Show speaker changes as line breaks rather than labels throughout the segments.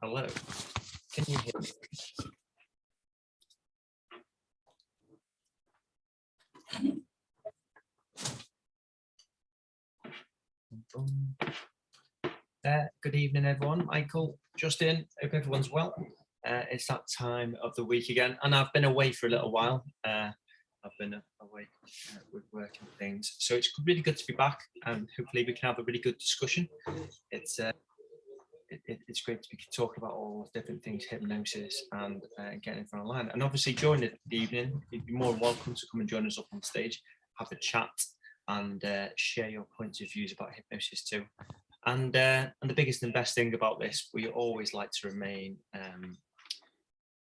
Hello, can you hear me? Good evening, everyone. Michael, Justin, hope everyone's well. It's that time of the week again, and I've been away for a little while. I've been away with work and things, so it's really good to be back, and hopefully we can have a really good discussion. It's great to be talking about all the different things, hypnosis, and getting it online. And obviously, during the evening, you'd be more welcome to come and join us up on stage, have a chat, and share your points of views about hypnosis too. And the biggest and best thing about this, we always like to remain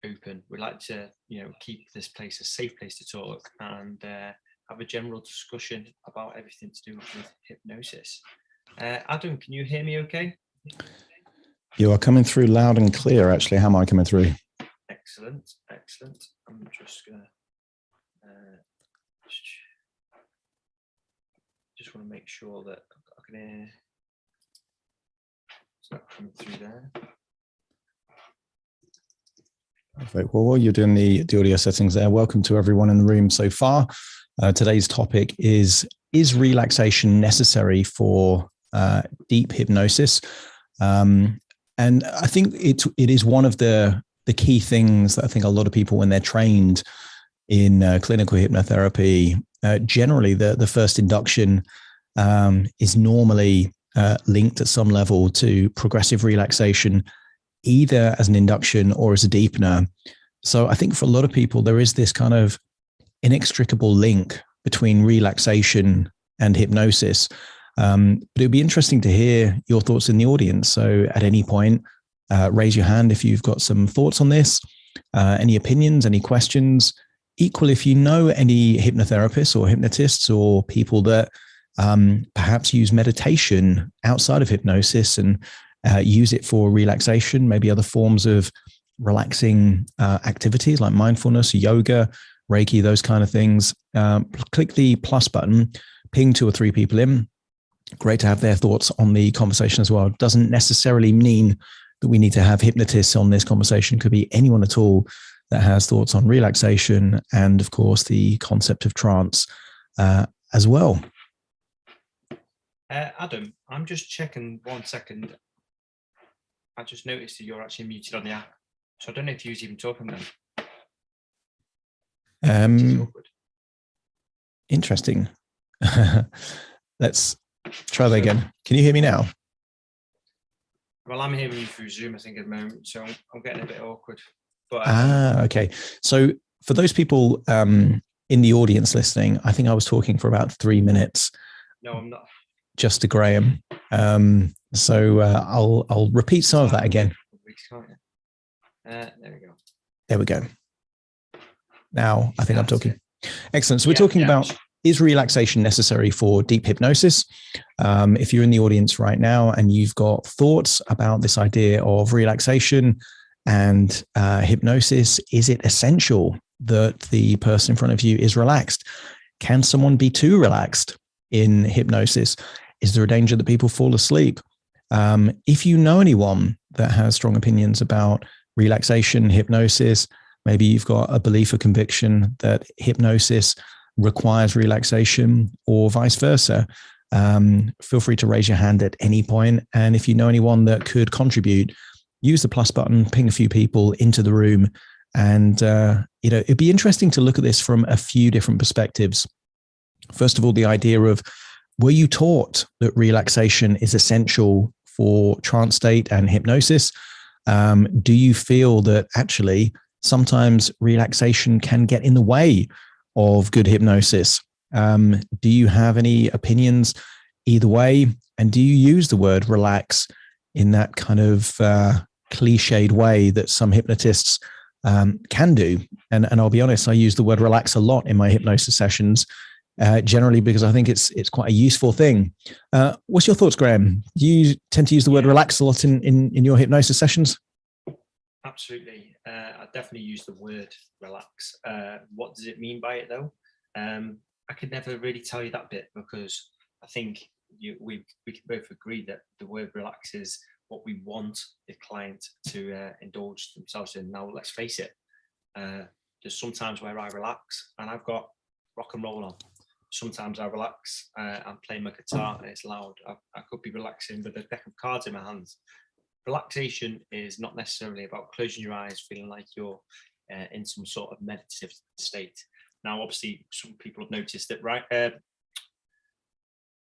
open. We like to, keep this place a safe place to talk and have a general discussion about everything to do with hypnosis. Adam, can you hear me okay?
You are coming through loud and clear, actually. How am I coming through?
Excellent, excellent. I'm just going to just want to make sure that I can hear. It's not coming through there.
Perfect. Well, while you're doing the audio settings there, welcome to everyone in the room so far. Today's topic is relaxation necessary for deep hypnosis? And I think it is one of the key things that I think a lot of people, when they're trained in clinical hypnotherapy, generally the first induction is normally linked at some level to progressive relaxation, either as an induction or as a deepener. So I think for a lot of people, there is this kind of inextricable link between relaxation and hypnosis. But it'd be interesting to hear your thoughts in the audience. So at any point, raise your hand if you've got some thoughts on this, any opinions, any questions. Equal, if you know any hypnotherapists or hypnotists or people that perhaps use meditation outside of hypnosis and use it for relaxation, maybe other forms of relaxing activities like mindfulness, yoga, Reiki, those kind of things. Click the plus button, ping 2 or 3 people in. Great to have their thoughts on the conversation as well. Doesn't necessarily mean that we need to have hypnotists on this conversation. Could be anyone at all that has thoughts on relaxation and, of course, the concept of trance as well.
Adam, I'm just checking 1 second. I just noticed that you're actually muted on the app. So I don't know if you was even talking then.
Interesting. Let's try that again. Can you hear me now?
Well, I'm hearing you through Zoom, I think, at the moment. So I'm getting a bit awkward. But,
okay. So for those people in the audience listening, I think I was talking for about 3 minutes.
No, I'm not.
Just to Graham. So I'll repeat some of that again.
There we go.
There we go. Now I think I'm talking. Excellent. So we're talking about, is relaxation necessary for deep hypnosis? If you're in the audience right now and you've got thoughts about this idea of relaxation and hypnosis, is it essential that the person in front of you is relaxed? Can someone be too relaxed in hypnosis? Is there a danger that people fall asleep? If you know anyone that has strong opinions about relaxation, hypnosis, maybe you've got a belief or conviction that hypnosis requires relaxation or vice versa, feel free to raise your hand at any point. And if you know anyone that could contribute, use the plus button, ping a few people into the room. And, it'd be interesting to look at this from a few different perspectives. First of all, the idea of, were you taught that relaxation is essential for trance state and hypnosis? Do you feel that actually sometimes relaxation can get in the way of good hypnosis? Do you have any opinions either way? And do you use the word relax in that kind of cliched way that some hypnotists can do? And I'll be honest, I use the word relax a lot in my hypnosis sessions, generally because I think it's quite a useful thing. What's your thoughts, Graham? Do you tend to use the word relax a lot in your hypnosis sessions?
Absolutely. I definitely use the word relax. What does it mean by it, though? I could never really tell you that bit, because I think we can both agree that the word relax is what we want the client to indulge themselves in. Now, let's face it, there's sometimes where I relax and I've got rock and roll on. Sometimes I relax and play my guitar and it's loud. I could be relaxing with a deck of cards in my hands. Relaxation is not necessarily about closing your eyes, feeling like you're in some sort of meditative state. Now, obviously, some people have noticed that, right?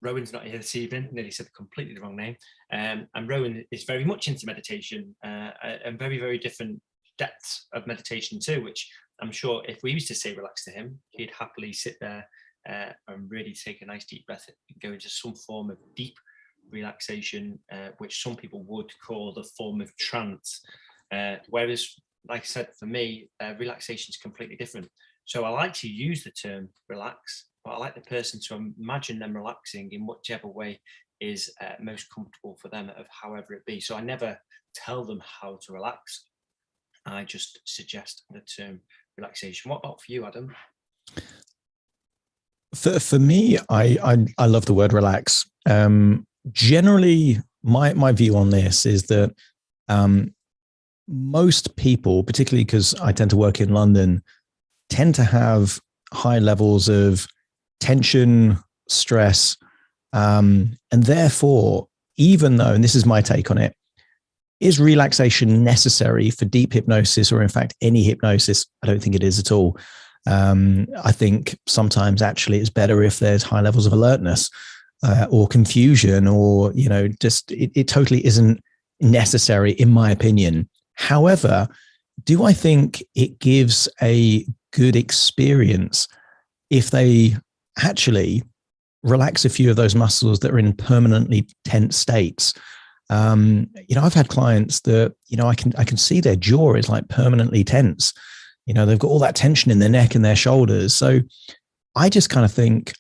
Rowan's not here this evening, nearly said completely the wrong name. And Rowan is very much into meditation and very, very different depths of meditation too, which I'm sure if we used to say relax to him, he'd happily sit there and really take a nice deep breath and go into some form of deep relaxation, which some people would call the form of trance. Whereas, like I said, for me, relaxation is completely different. So I like to use the term relax, but I like the person to imagine them relaxing in whichever way is most comfortable for them, of however it be. So I never tell them how to relax. I just suggest the term relaxation. What about for you, Adam?
For me, I love the word relax. Generally, my view on this is that most people, particularly because I tend to work in London, tend to have high levels of tension, stress, and therefore, even though, and this is my take on it, is relaxation necessary for deep hypnosis, or in fact any hypnosis? I don't think it is at all. I think sometimes actually it's better if there's high levels of alertness or confusion, or, you know, just it totally isn't necessary in my opinion. However, do I think it gives a good experience if they actually relax a few of those muscles that are in permanently tense states? You know, I've had clients that, you know, I can see their jaw is like permanently tense. You know, they've got all that tension in their neck and their shoulders. So I just kind of think,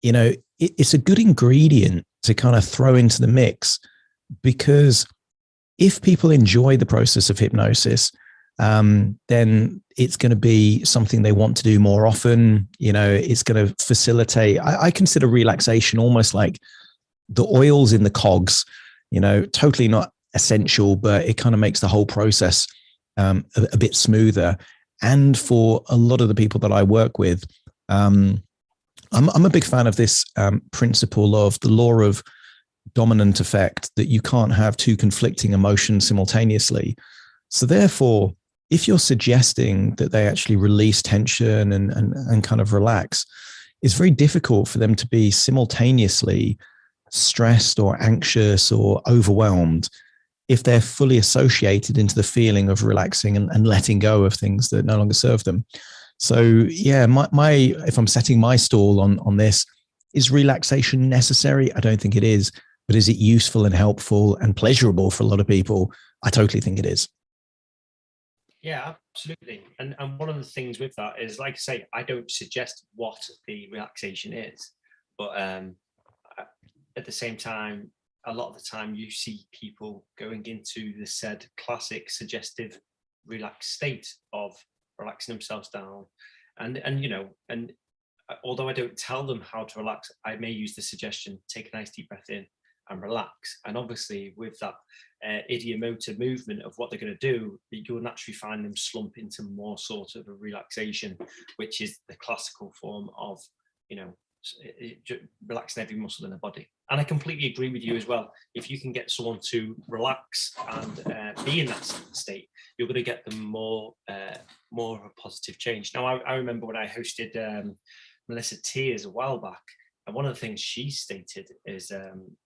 you know, it's a good ingredient to kind of throw into the mix, because if people enjoy the process of hypnosis, then it's going to be something they want to do more often. You know, it's going to facilitate. I consider relaxation almost like the oils in the cogs, you know, totally not essential, but it kind of makes the whole process a bit smoother. And for a lot of the people that I work with, I'm a big fan of this principle of the law of dominant effect, that you can't have two conflicting emotions simultaneously. So therefore, if you're suggesting that they actually release tension and kind of relax, it's very difficult for them to be simultaneously stressed or anxious or overwhelmed if they're fully associated into the feeling of relaxing and letting go of things that no longer serve them. So yeah, my if I'm setting my stall on this, is relaxation necessary? I don't think it is. But is it useful and helpful and pleasurable for a lot of people? I totally think it is.
Yeah, absolutely. And one of the things with that is, like I say, I don't suggest what the relaxation is, but at the same time, a lot of the time you see people going into the said classic suggestive relaxed state of relaxing themselves down. And you know, and although I don't tell them how to relax, I may use the suggestion, take a nice deep breath in and relax. And obviously with that idiomotor movement of what they're going to do, you'll naturally find them slump into more sort of a relaxation, which is the classical form of, you know, relaxing every muscle in the body. And I completely agree with you as well. If you can get someone to relax and be in that state, you're going to get them more of a positive change. Now, I remember when I hosted Melissa Tears a while back, and one of the things she stated is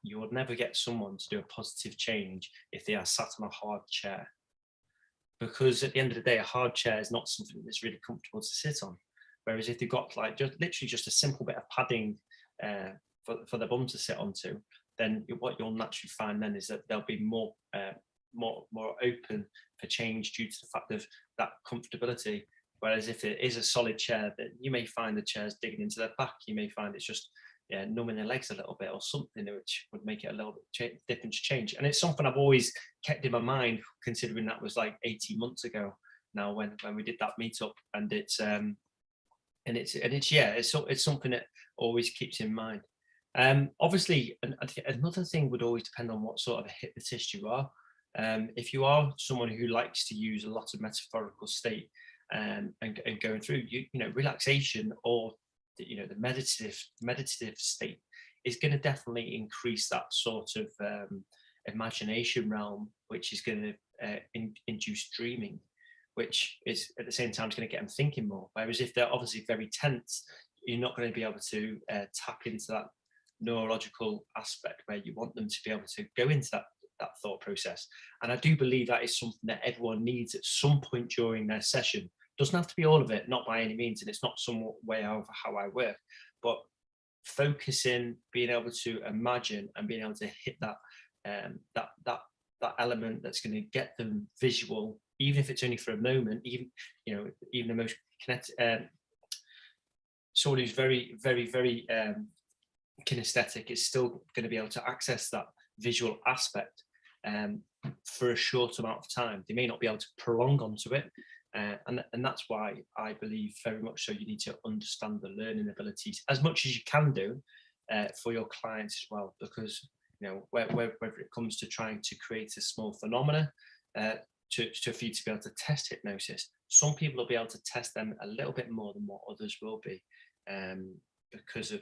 you would never get someone to do a positive change if they are sat on a hard chair. Because at the end of the day, a hard chair is not something that's really comfortable to sit on. Whereas if they've got like literally just a simple bit of padding for the bum to sit onto, then what you'll naturally find then is that they'll be more open for change due to the fact of that comfortability. Whereas if it is a solid chair, that you may find the chair's digging into their back, you may find it's just numbing their legs a little bit or something, which would make it a little bit different to change. And it's something I've always kept in my mind, considering that was like 18 months ago now when we did that meetup, and it's something that always keeps in mind. Obviously, I think another thing would always depend on what sort of a hypnotist you are. If you are someone who likes to use a lot of metaphorical state and going through, relaxation or the meditative state is going to definitely increase that sort of imagination realm, which is going to induce dreaming, which is at the same time going to get them thinking more. Whereas if they're obviously very tense, you're not going to be able to tap into that neurological aspect where you want them to be able to go into that thought process. And I do believe that is something that everyone needs at some point during their session. Doesn't have to be all of it, not by any means, and it's not some way over how I work, but focusing, being able to imagine and being able to hit that element that's going to get them visual, even if it's only for a moment, even the most connected, someone who's very, very, very kinesthetic is still going to be able to access that visual aspect for a short amount of time. They may not be able to prolong onto it, and that's why I believe very much so you need to understand the learning abilities as much as you can do for your clients as well, because whether it comes to trying to create a small phenomena for you to be able to test hypnosis, some people will be able to test them a little bit more than what others will be, because of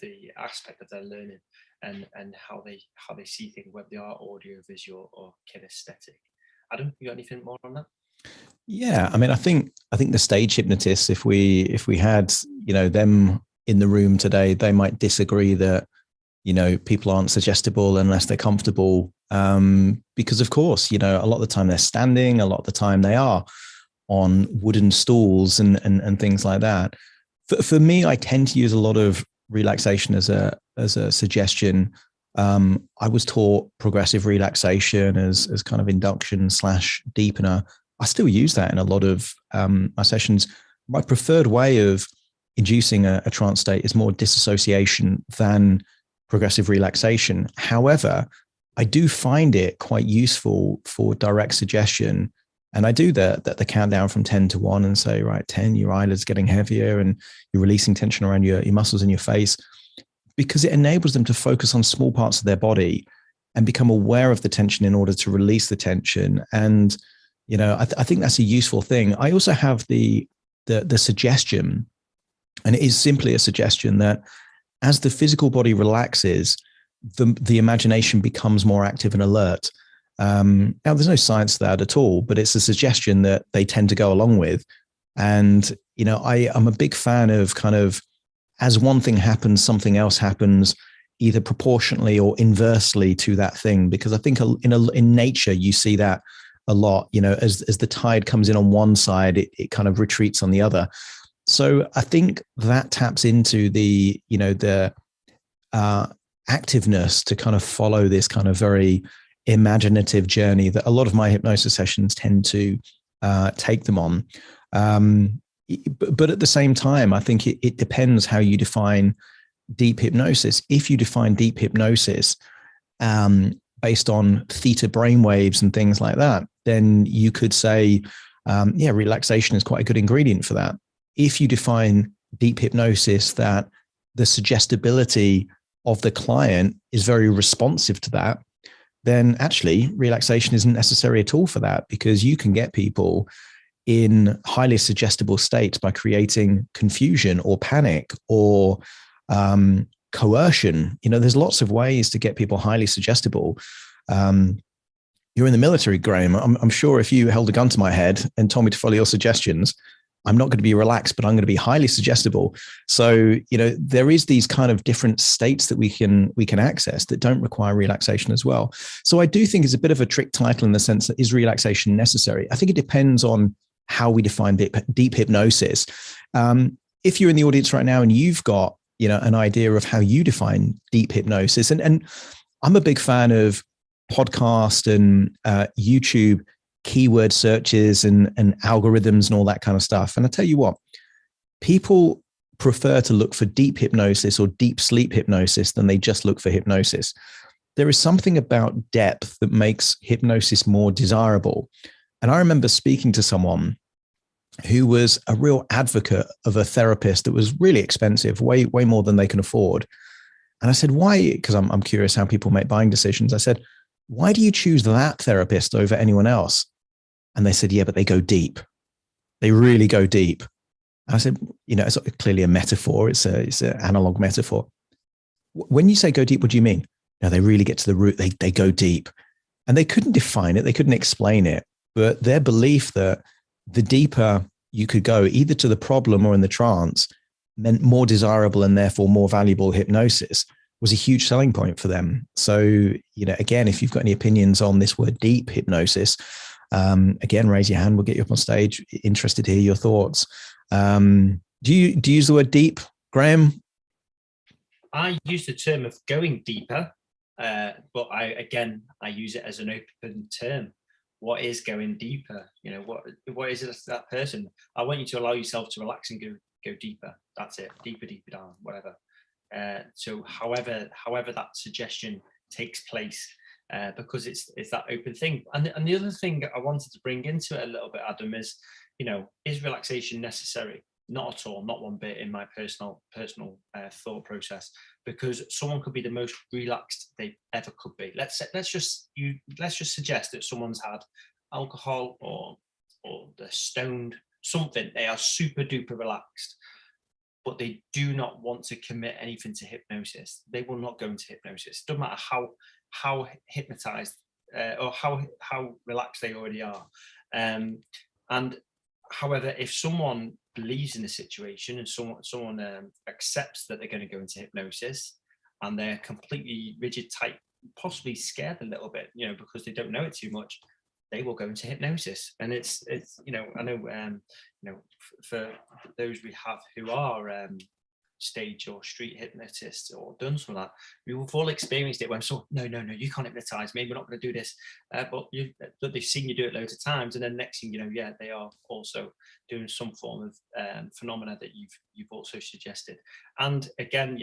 the aspect of their learning and how they see things, whether they are audio, visual, or kinesthetic. Adam, you got anything more on that?
Yeah, I mean, I think the stage hypnotists, if we had them in the room today, they might disagree that people aren't suggestible unless they're comfortable, because of course a lot of the time they're standing, a lot of the time they are on wooden stools and things like that. For me, I tend to use a lot of relaxation as a suggestion. I was taught progressive relaxation as kind of induction / deepener. I still use that in a lot of my sessions. My preferred way of inducing a trance state is more disassociation than progressive relaxation. However, I do find it quite useful for direct suggestion. And I do the countdown from 10 to 1 and say, right, 10, your eyelids getting heavier and you're releasing tension around your muscles in your face, because it enables them to focus on small parts of their body and become aware of the tension in order to release the tension. And, I think that's a useful thing. I also have the suggestion, and it is simply a suggestion, that as the physical body relaxes, the imagination becomes more active and alert. Now, there's no science to that at all, but it's a suggestion that they tend to go along with. And, I'm a big fan of kind of, as one thing happens, something else happens, either proportionally or inversely to that thing. Because I think in nature, you see that a lot, as the tide comes in on one side, it kind of retreats on the other. So I think that taps into the activeness to kind of follow this kind of very imaginative journey that a lot of my hypnosis sessions tend to take them on. But at the same time, I think it depends how you define deep hypnosis. If you define deep hypnosis based on theta brainwaves and things like that, then you could say, relaxation is quite a good ingredient for that. If you define deep hypnosis that the suggestibility of the client is very responsive to that, then actually relaxation isn't necessary at all for that, because you can get people in highly suggestible states by creating confusion or panic or coercion. There's lots of ways to get people highly suggestible. You're in the military, Graham. I'm sure if you held a gun to my head and told me to follow your suggestions, I'm not going to be relaxed, but I'm going to be highly suggestible. So, there is these kind of different states that we can access that don't require relaxation as well. So I do think it's a bit of a trick title in the sense that, is relaxation necessary? I think it depends on how we define deep hypnosis. If you're in the audience right now and you've got, an idea of how you define deep hypnosis, and I'm a big fan of podcast and YouTube keyword searches and algorithms and all that kind of stuff. And I tell you what, people prefer to look for deep hypnosis or deep sleep hypnosis than they just look for hypnosis. There is something about depth that makes hypnosis more desirable. And I remember speaking to someone who was a real advocate of a therapist that was really expensive, way more than they can afford. And I said, why? Because I'm curious how people make buying decisions. I said, why do you choose that therapist over anyone else? And they said, yeah, but they go deep. They really go deep. And I said, it's clearly a metaphor. It's an analog metaphor. When you say go deep, what do you mean? No, they really get to the root. They go deep. And they couldn't define it. They couldn't explain it. But their belief that the deeper you could go, either to the problem or in the trance, meant more desirable and therefore more valuable hypnosis was a huge selling point for them. So, again, if you've got any opinions on this word deep hypnosis, again, raise your hand. We'll get you up on stage. Interested to hear your thoughts. Do you use the word deep, Graham?
I use the term of going deeper, but I use it as an open term. What is going deeper? What is it that person? I want you to allow yourself to relax and go deeper. That's it. Deeper down, whatever. So however that suggestion takes place, because it's that open thing. And the other thing I wanted to bring into it a little bit, Adam, is relaxation necessary? Not at all, not one bit in my personal thought process, because someone could be the most relaxed they ever could be. Let's just suggest that someone's had alcohol or they're stoned, something. They are super duper relaxed, but they do not want to commit anything to hypnosis. They will not go into hypnosis. Doesn't matter how hypnotized or how relaxed they already are. And however, if someone believes in the situation and someone accepts that they're going to go into hypnosis, and they're completely rigid, tight, possibly scared a little bit, because they don't know it too much, they will go into hypnosis. And it's I know for those we have who are stage or street hypnotists or done some of that, we've all experienced it when someone, no, you can't hypnotize me, we're not going to do this, but they've seen you do it loads of times, and then next thing you know, they are also doing some form of phenomena that you've also suggested. And again,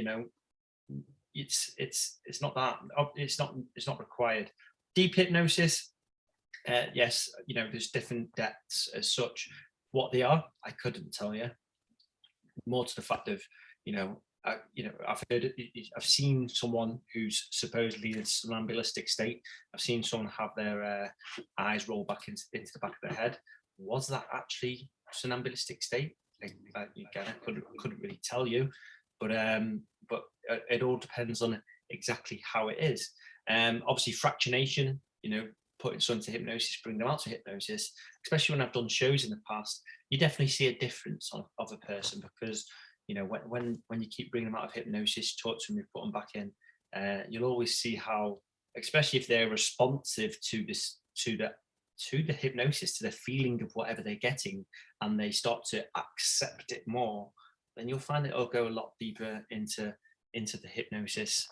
it's not that, it's not required. Deep hypnosis, yes, there's different depths as such. What they are, I couldn't tell you. More to the fact of, I've seen someone who's supposedly in a somnambulistic state. I've seen someone have their eyes roll back into the back of their head. Was that actually somnambulistic state? Again, I couldn't really tell you, but it all depends on exactly how it is. Obviously, fractionation, putting someone to hypnosis, bring them out to hypnosis, especially when I've done shows in the past, you definitely see a difference of a person, because when you keep bringing them out of hypnosis, talk to them, you put them back in, you'll always see how, especially if they're responsive to the hypnosis, to the feeling of whatever they're getting, and they start to accept it more, then you'll find that it'll go a lot deeper into the hypnosis,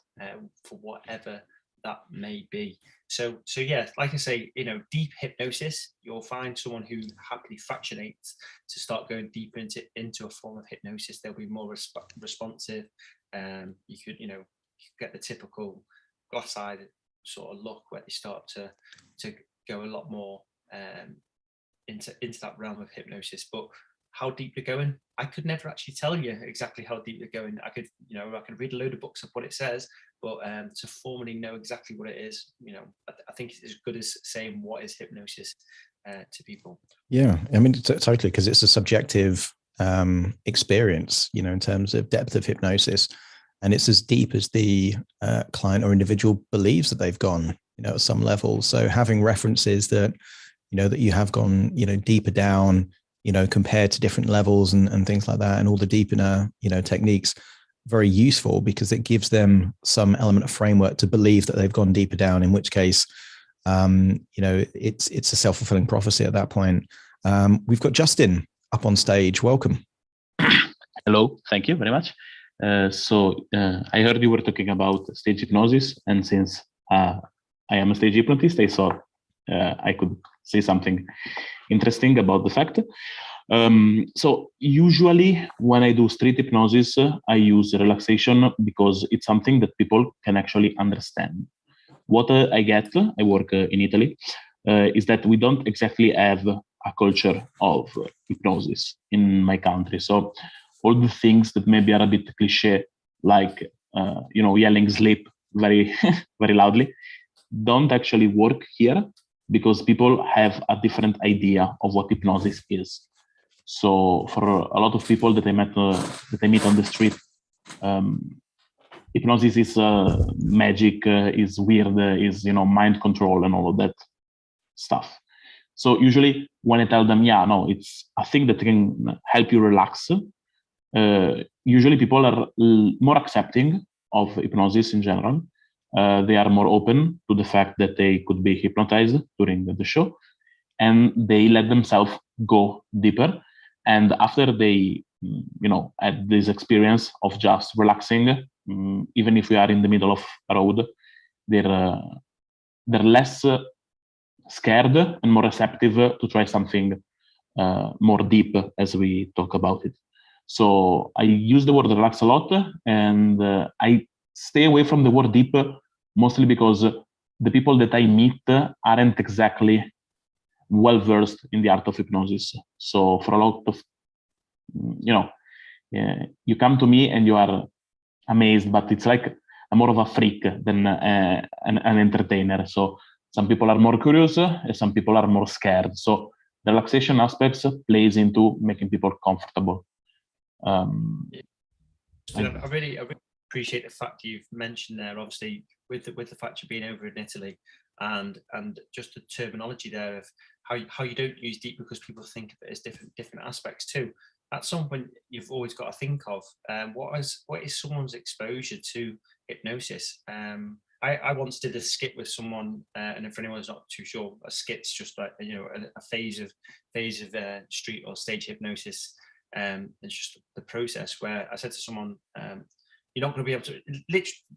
for whatever that may be. So yeah, like I say, deep hypnosis, you'll find someone who happily fractionates to start going deeper into a form of hypnosis. They'll be more responsive. You could get the typical glass-eyed sort of look where they start to go a lot more into that realm of hypnosis. But how deep they're going, I could never actually tell you exactly how deep they're going. I could read a load of books of what it says, but to formally know exactly what it is, I think it's as good as saying what is hypnosis to people. Yeah,
I mean, totally, because it's a subjective experience, in terms of depth of hypnosis, and it's as deep as the client or individual believes that they've gone, at some level. So having references that, that you have gone, deeper down, compared to different levels and things like that, and all the deepener, techniques, very useful, because it gives them some element of framework to believe that they've gone deeper down, in which case, it's a self-fulfilling prophecy at that point. We've got Justin up on stage. Welcome.
Hello, thank you very much. I heard you were talking about stage hypnosis, and since I am a stage hypnotist, I thought I could say something interesting about the fact. So usually when I do street hypnosis, I use relaxation because it's something that people can actually understand. What I get, I work in Italy, is that we don't exactly have a culture of hypnosis in my country. So all the things that maybe are a bit cliche, like yelling sleep very, very loudly, don't actually work here, because people have a different idea of what hypnosis is. So for a lot of people that I meet on the street, hypnosis is magic, is weird, is mind control and all of that stuff. So usually when I tell them, it's a thing that can help you relax, usually people are more accepting of hypnosis in general. They are more open to the fact that they could be hypnotized during the show, and they let themselves go deeper. And after they, had this experience of just relaxing, even if we are in the middle of a road, they're less scared and more receptive to try something more deep as we talk about it. So I use the word relax a lot, and I stay away from the word deep, mostly because the people that I meet aren't exactly well versed in the art of hypnosis. So for a lot of, you come to me and you are amazed, but it's like I'm more of a freak than an entertainer. So some people are more curious and some people are more scared. So the relaxation aspects plays into making people comfortable.
I really appreciate the fact you've mentioned there, obviously with the fact you've been over in Italy, and just the terminology there of how you don't use deep because people think of it as different aspects too. That's something you've always got to think of. What is someone's exposure to hypnosis? I once did a skit with someone, and if anyone's not too sure, a skit's just like a phase of street or stage hypnosis. It's just the process where I said to someone, you're not going to be able to,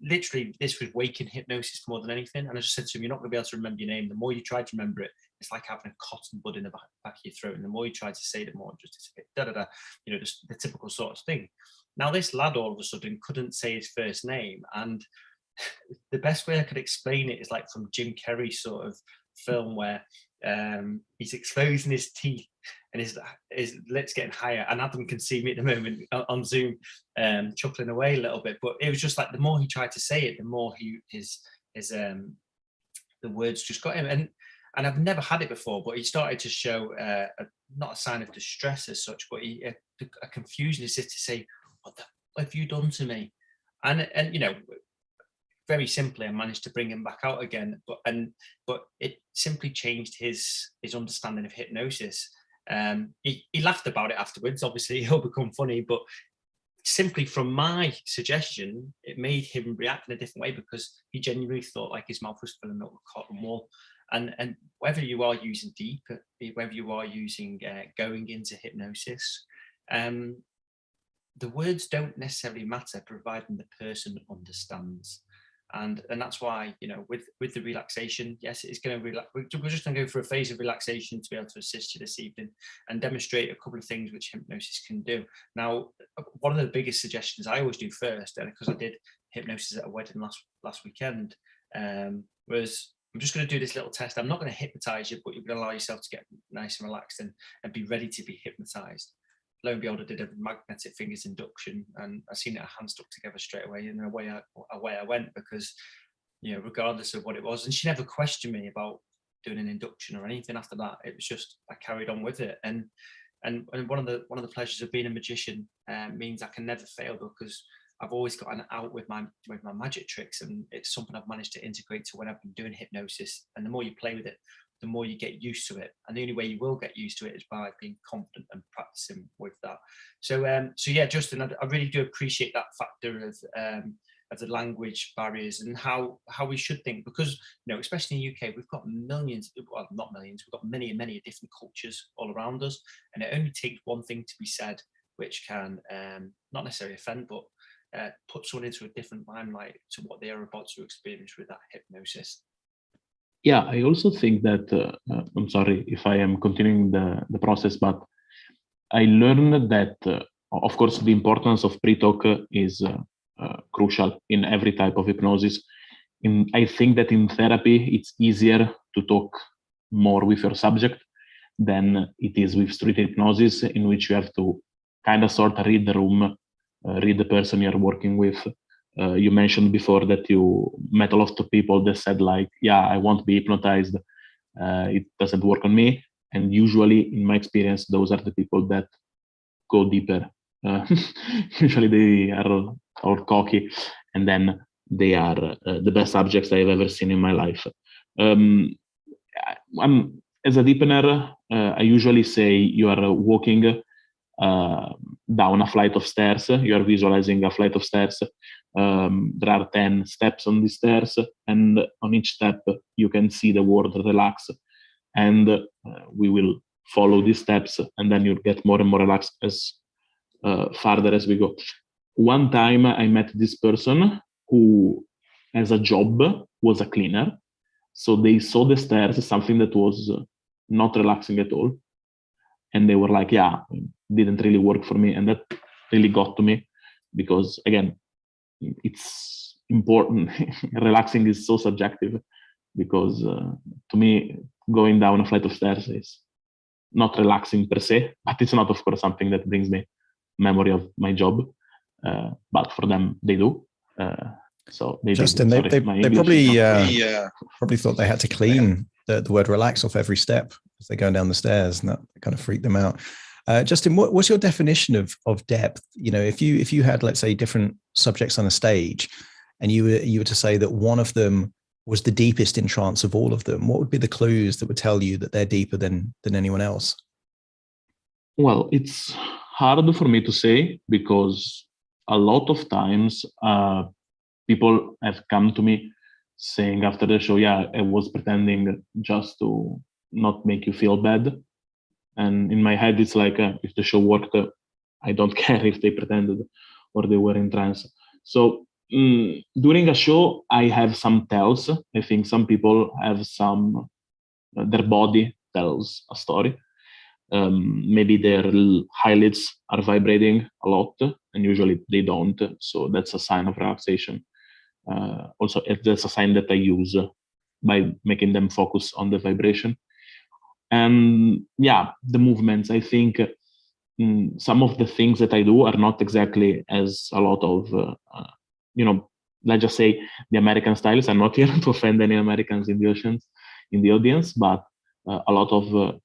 literally this was waking hypnosis more than anything. And I just said to him, you're not going to be able to remember your name. The more you try to remember it, it's like having a cotton bud in the back of your throat. And the more you try to say, the more it just just the typical sort of thing. Now this lad all of a sudden couldn't say his first name. And the best way I could explain it is like from Jim Carrey's sort of film where he's exposing his teeth and his lips getting higher, and Adam can see me at the moment on Zoom chuckling away a little bit, but it was just like the more he tried to say it, the more the words just got him, and I've never had it before, but he started to show not a sign of distress as such, but a confusion is just to say, what have you done to me? And very simply, I managed to bring him back out again, but it simply changed his understanding of hypnosis. He laughed about it afterwards. Obviously, he'll become funny, but simply from my suggestion, it made him react in a different way because he genuinely thought like his mouth was filling up with cotton wool. And whether you are using deep, whether you are using going into hypnosis, the words don't necessarily matter, providing the person understands. And that's why, with the relaxation, yes, it's going to relax. We're just going to go through a phase of relaxation to be able to assist you this evening and demonstrate a couple of things which hypnosis can do. Now, one of the biggest suggestions I always do first, and because I did hypnosis at a wedding last weekend, was I'm just going to do this little test. I'm not going to hypnotize you, but you're going to allow yourself to get nice and relaxed and be ready to be hypnotized. Lo and behold, I did a magnetic fingers induction, and I seen our hands stuck together straight away, and away I went because, regardless of what it was, and she never questioned me about doing an induction or anything after that. It was just I carried on with it, and one of the pleasures of being a magician means I can never fail because I've always got an out with my magic tricks, and it's something I've managed to integrate to when I've been doing hypnosis. And the more you play with it, the more you get used to it, and the only way you will get used to it is by being confident and practicing with that. So yeah, Justin, I really do appreciate that factor of the language barriers and how we should think, because especially in the UK, we've got millions, well, not millions, we've got many different cultures all around us, and it only takes one thing to be said which can not necessarily offend, but put someone into a different limelight to what they are about to experience with that hypnosis.
Yeah, I also think that, I'm sorry if I am continuing the process, but I learned that, of course, the importance of pre-talk is crucial in every type of hypnosis. I think that in therapy, it's easier to talk more with your subject than it is with street hypnosis, in which you have to kind of sort of read the room, read the person you're working with, You mentioned before that you met a lot of people that said like, yeah, I want to be hypnotized. It doesn't work on me. And usually, in my experience, those are the people that go deeper. Usually they are all cocky, and then they are the best subjects I've ever seen in my life. As a deepener, I usually say you are walking down a flight of stairs. You are visualizing a flight of stairs. There are 10 steps on the stairs, and on each step you can see the word relax. And we will follow these steps, and then you'll get more and more relaxed as farther as we go. One time I met this person who, as a job, was a cleaner. So they saw the stairs as something that was not relaxing at all. And they were like, yeah, it didn't really work for me. And that really got to me because, again, it's important. Relaxing is so subjective because to me, going down a flight of stairs is not relaxing per se, but it's not, of course, something that brings me memory of my job. But for them, they do. So they
Justin,
did.
they probably thought they had to clean the word relax off every step as they're going down the stairs, and that kind of freaked them out. Justin, what's your definition of depth? You know, if you had, let's say, different subjects on a stage, and you were to say that one of them was the deepest in trance of all of them, what would be the clues that would tell you that they're deeper than anyone else?
Well, it's hard for me to say because a lot of times people have come to me saying after the show, yeah, I was pretending just to not make you feel bad. And in my head, it's like, if the show worked, I don't care if they pretended or they were in trance. So during a show, I have some tells. I think some people have their body tells a story. Maybe their eyelids are vibrating a lot, and usually they don't. So that's a sign of relaxation. Also, that's a sign that I use by making them focus on the vibration. And yeah, the movements, I think some of the things that I do are not exactly as a lot of, let's just say the American styles. I'm not here to offend any Americans in the audience, but a lot of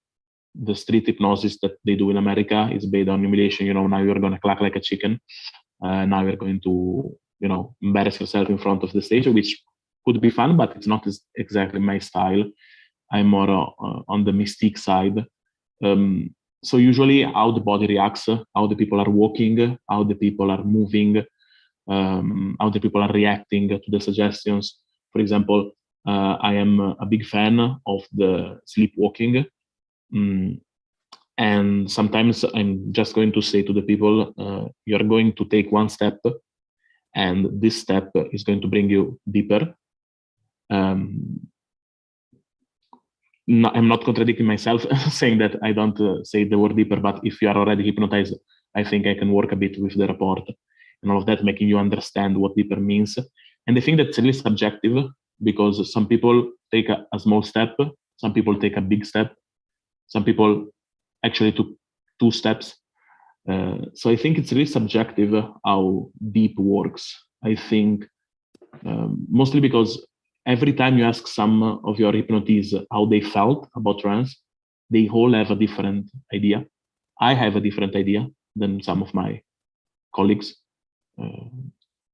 the street hypnosis that they do in America is based on humiliation. Now you're going to clack like a chicken. Now you're going to, embarrass yourself in front of the stage, which could be fun, but it's not exactly my style. I'm more on the mystique side. So usually how the body reacts, how the people are walking, how the people are moving, how the people are reacting to the suggestions. For example, I am a big fan of the sleepwalking. And sometimes I'm just going to say to the people, you're going to take one step, and this step is going to bring you deeper. No, I'm not contradicting myself saying that I don't say the word deeper, but if you are already hypnotized, I think I can work a bit with the rapport and all of that, making you understand what deeper means. And I think that's really subjective because some people take a small step, some people take a big step, some people actually took 2 steps. So I think it's really subjective how deep works. I think mostly because every time you ask some of your hypnotees how they felt about trance, they all have a different idea. I have a different idea than some of my colleagues.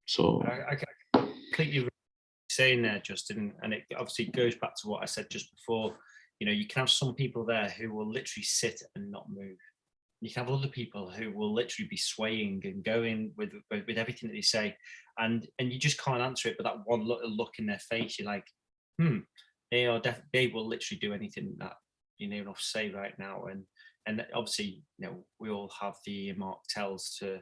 So
I completely saying there, Justin, and it obviously goes back to what I said just before. You can have some people there who will literally sit and not move. You can have other people who will literally be swaying and going with everything that they say, and you just can't answer it. But that one look in their face, you're like, they will literally do anything that enough say right now. And obviously, we all have the earmarked tells to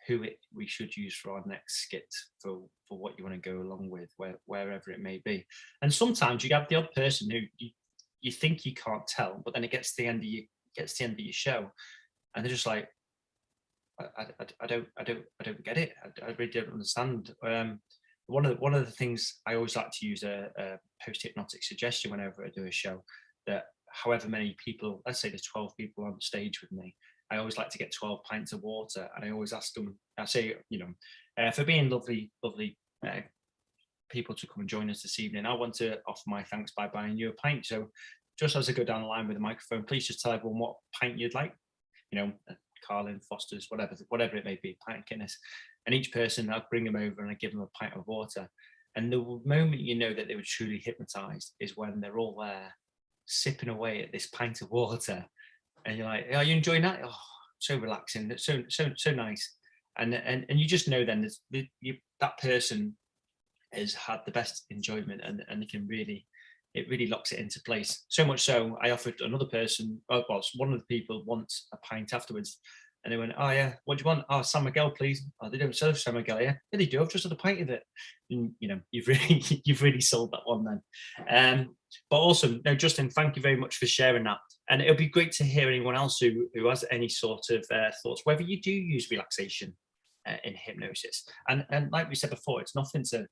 who we should use for our next skit for what you want to go along with, wherever it may be. And sometimes you have the odd person who you think you can't tell, but then it gets to the end of your show, and they're just like, I don't get it. I really don't understand. One of the things I always like to use a post-hypnotic suggestion whenever I do a show, that however many people, let's say there's 12 people on stage with me, I always like to get 12 pints of water, and I always ask them, I say, for being lovely people to come and join us this evening, I want to offer my thanks by buying you a pint. So just as I go down the line with the microphone, please just tell everyone what pint you'd like. You know, Carlin, Foster's, whatever it may be, pint of Guinness. And each person, I'd bring them over and I'd give them a pint of water. And the moment you know that they were truly hypnotized is when they're all there sipping away at this pint of water. And you're like, are you enjoying that? Oh, so relaxing. It's so nice. And you just know then that person has had the best enjoyment, and it really locks it into place. So much so, I offered another person, one of the people wants a pint afterwards, and they went, oh yeah, what do you want? Oh, San Miguel, please. Oh, they don't serve San Miguel, yeah? Yeah, they do. I've just had a pint of it. And, you know, you've really sold that one then. But awesome. No, Justin, thank you very much for sharing that. And it'll be great to hear anyone else who has any sort of thoughts, whether you do use relaxation in hypnosis. And like we said before, it's nothing to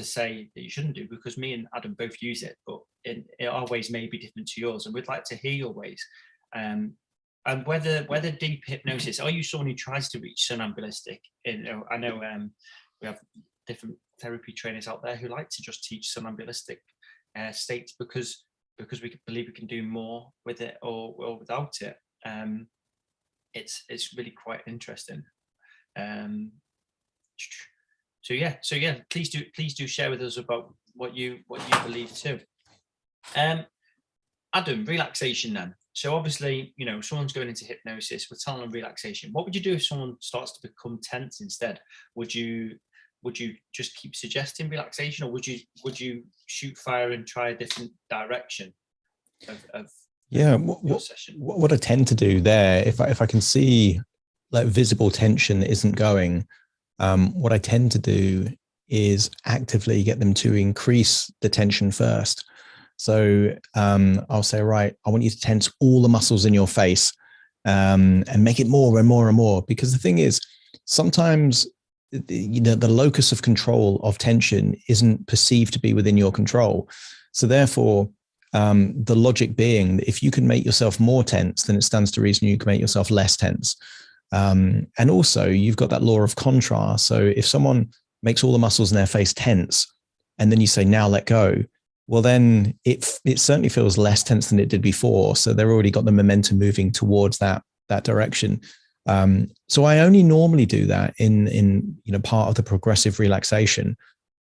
say that you shouldn't do, because me and Adam both use it, but in our ways may be different to yours, and we'd like to hear your ways. And whether deep hypnosis, are you someone who tries to reach somnambulistic? I know we have different therapy trainers out there who like to just teach somnambulistic states because we believe we can do more with it or without it. It's really quite interesting. So yeah, please do share with us about what you believe too. Adam, relaxation then. So obviously, you know, someone's going into hypnosis, we're telling them relaxation. What would you do if someone starts to become tense instead? Would you just keep suggesting relaxation, or would you shoot fire and try a different direction of your session?
What I tend to do there, if I can see like visible tension isn't going, what I tend to do is actively get them to increase the tension first. So I'll say, right, I want you to tense all the muscles in your face and make it more and more and more. Because the thing is, sometimes the locus of control of tension isn't perceived to be within your control. So therefore, the logic being that if you can make yourself more tense, then it stands to reason you can make yourself less tense. And also you've got that law of contrast. So if someone makes all the muscles in their face tense, and then you say, now let go, well, then it certainly feels less tense than it did before. So they've already got the momentum moving towards that direction. So I only normally do that in part of the progressive relaxation,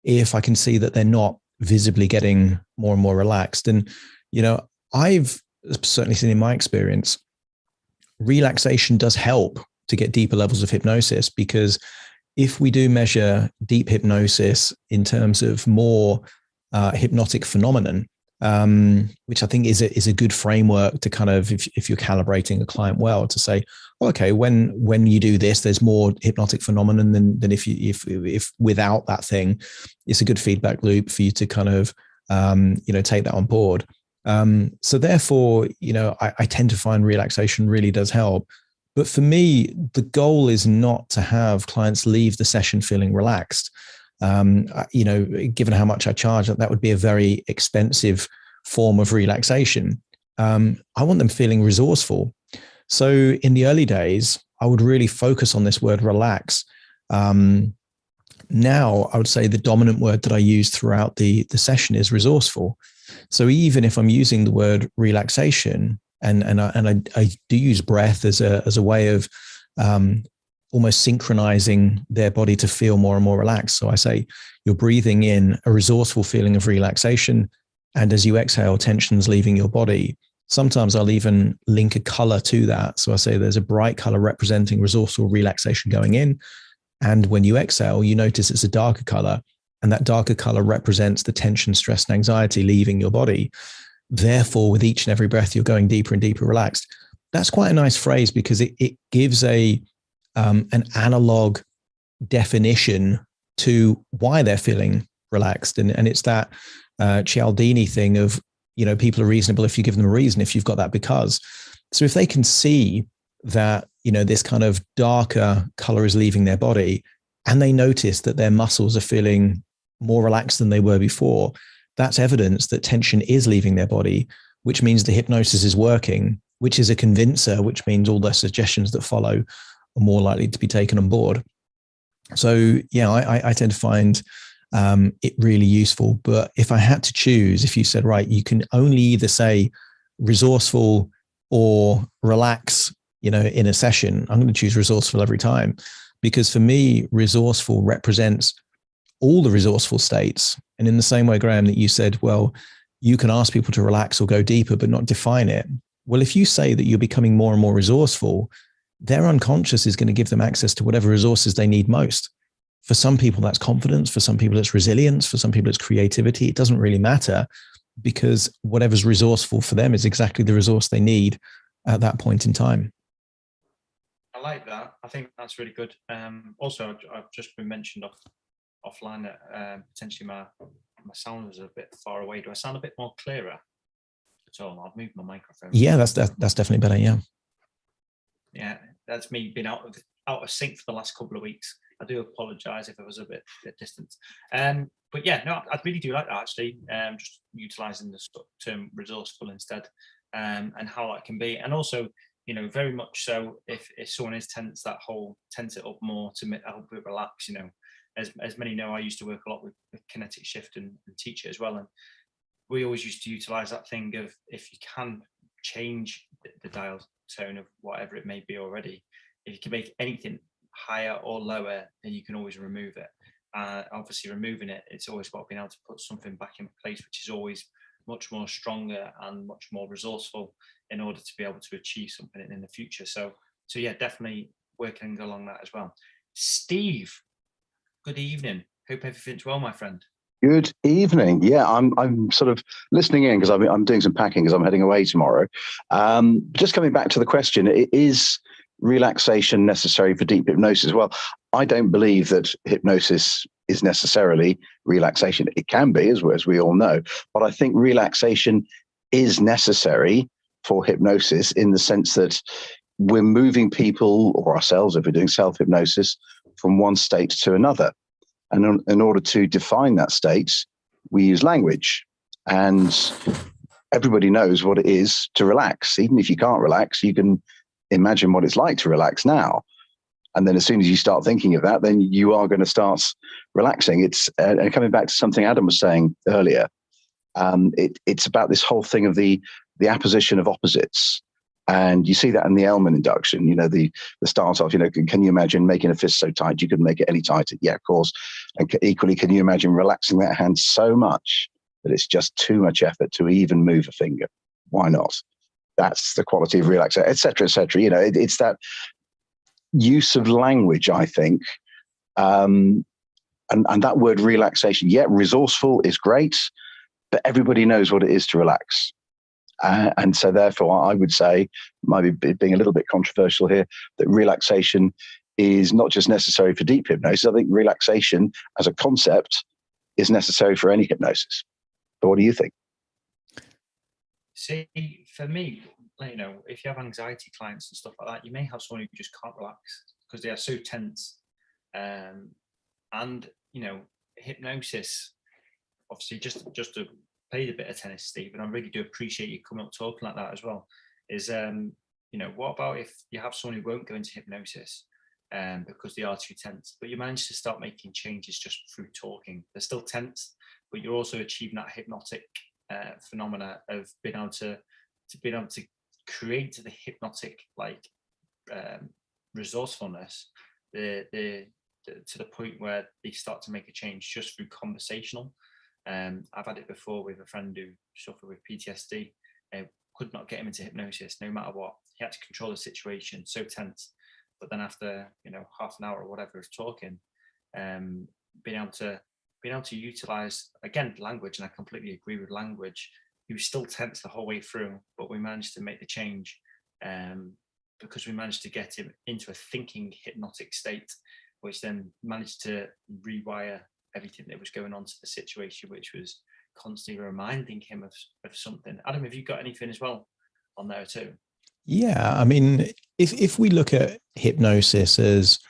if I can see that they're not visibly getting more and more relaxed. And, I've certainly seen in my experience, relaxation does help to get deeper levels of hypnosis, because if we do measure deep hypnosis in terms of more hypnotic phenomenon, which I think is a good framework to kind of, if you're calibrating a client well, to say, okay, when you do this, there's more hypnotic phenomenon than if without that thing. It's a good feedback loop for you to kind of take that on board. So therefore, I tend to find relaxation really does help. But for me, the goal is not to have clients leave the session feeling relaxed. Given how much I charge, that would be a very expensive form of relaxation. I want them feeling resourceful. So in the early days, I would really focus on this word relax. Now I would say the dominant word that I use throughout the session is resourceful. So even if I'm using the word relaxation, and I do use breath as a way of almost synchronizing their body to feel more and more relaxed. So I say you're breathing in a resourceful feeling of relaxation, and as you exhale, tension's leaving your body. Sometimes I'll even link a color to that. So I say there's a bright color representing resourceful relaxation going in, and when you exhale, you notice it's a darker color, and that darker color represents the tension, stress, and anxiety leaving your body. Therefore, with each and every breath, you're going deeper and deeper relaxed. That's quite a nice phrase, because it gives an analog definition to why they're feeling relaxed. And it's that Cialdini thing of, people are reasonable if you give them a reason, if you've got that because. So if they can see that, this kind of darker color is leaving their body, and they notice that their muscles are feeling more relaxed than they were before, that's evidence that tension is leaving their body, which means the hypnosis is working, which is a convincer, which means all the suggestions that follow are more likely to be taken on board. So yeah, I tend to find it really useful. But if I had to choose, if you said, right, you can only either say resourceful or relax, in a session, I'm going to choose resourceful every time, because for me, resourceful represents all the resourceful states. And in the same way, Graham, that you said, well, you can ask people to relax or go deeper, but not define it. Well, if you say that you're becoming more and more resourceful, their unconscious is going to give them access to whatever resources they need most. For some people, that's confidence. For some people, it's resilience. For some people, it's creativity. It doesn't really matter, because whatever's resourceful for them is exactly the resource they need at that point in time.
I like that. I think that's really good. Also, I've just been mentioned offline that potentially my sound is a bit far away. Do I sound a bit more clearer? So I'll move my microphone.
Yeah, that's definitely better. Yeah.
Yeah, that's me being out of sync for the last couple of weeks. I do apologise if I was a bit distant. But yeah, no, I really do like that actually. Just utilising the term resourceful instead, and how that can be, and also, very much so if someone is tense, that whole tense it up more to help it relax. As many know, I used to work a lot with kinetic shift and teach it as well, and we always used to utilise that thing of, if you can change the dial tone of whatever it may be already, if you can make anything higher or lower, then you can always remove it. Obviously removing it, it's always about being able to put something back in place, which is always much more stronger and much more resourceful in order to be able to achieve something in the future. So yeah, definitely working along that as well. Steve, good evening. Hope everything's well, my friend.
Good evening. Yeah, I'm sort of listening in because I'm doing some packing because I'm heading away tomorrow. Just coming back to the question, is relaxation necessary for deep hypnosis? Well, I don't believe that hypnosis is necessarily relaxation. It can be, as we all know, but I think relaxation is necessary for hypnosis in the sense that we're moving people or ourselves, if we're doing self-hypnosis, from one state to another. And in order to define that state, we use language. And everybody knows what it is to relax. Even if you can't relax, you can imagine what it's like to relax now. And then as soon as you start thinking of that, then you are going to start relaxing. It's and coming back to something Adam was saying earlier, it's about this whole thing of the apposition of opposites. And you see that in the Ellman induction, the start off, can you imagine making a fist so tight you couldn't make it any tighter? Yeah, of course. And equally, can you imagine relaxing that hand so much that it's just too much effort to even move a finger? Why not? That's the quality of relaxation, et cetera, et cetera. It's that use of language, I think. And that word relaxation, yeah, resourceful is great, but everybody knows what it is to relax. And so therefore, I would say, might be being a little bit controversial here, that relaxation is not just necessary for deep hypnosis. I think relaxation as a concept is necessary for any hypnosis. But what do you think?
See, for me, if you have anxiety clients and stuff like that, you may have someone who just can't relax because they are so tense. And hypnosis, obviously, just to played a bit of tennis, Steve, and I really do appreciate you coming up talking like that as well, is, what about if you have someone who won't go into hypnosis because they are too tense, but you manage to start making changes just through talking? They're still tense, but you're also achieving that hypnotic phenomena of being able to create the hypnotic resourcefulness, to the point where they start to make a change just through conversational. I've had it before with a friend who suffered with PTSD. Could not get him into hypnosis no matter what. He had to control the situation, so tense. But then after half an hour or whatever of talking, being able to utilize again language, and I completely agree with language. He was still tense the whole way through, but we managed to make the change because we managed to get him into a thinking hypnotic state, which then managed to rewire everything that was going on to the situation, which was constantly reminding him of something. Adam, have you got anything as well on there too?
Yeah, I mean, if we look at hypnosis as,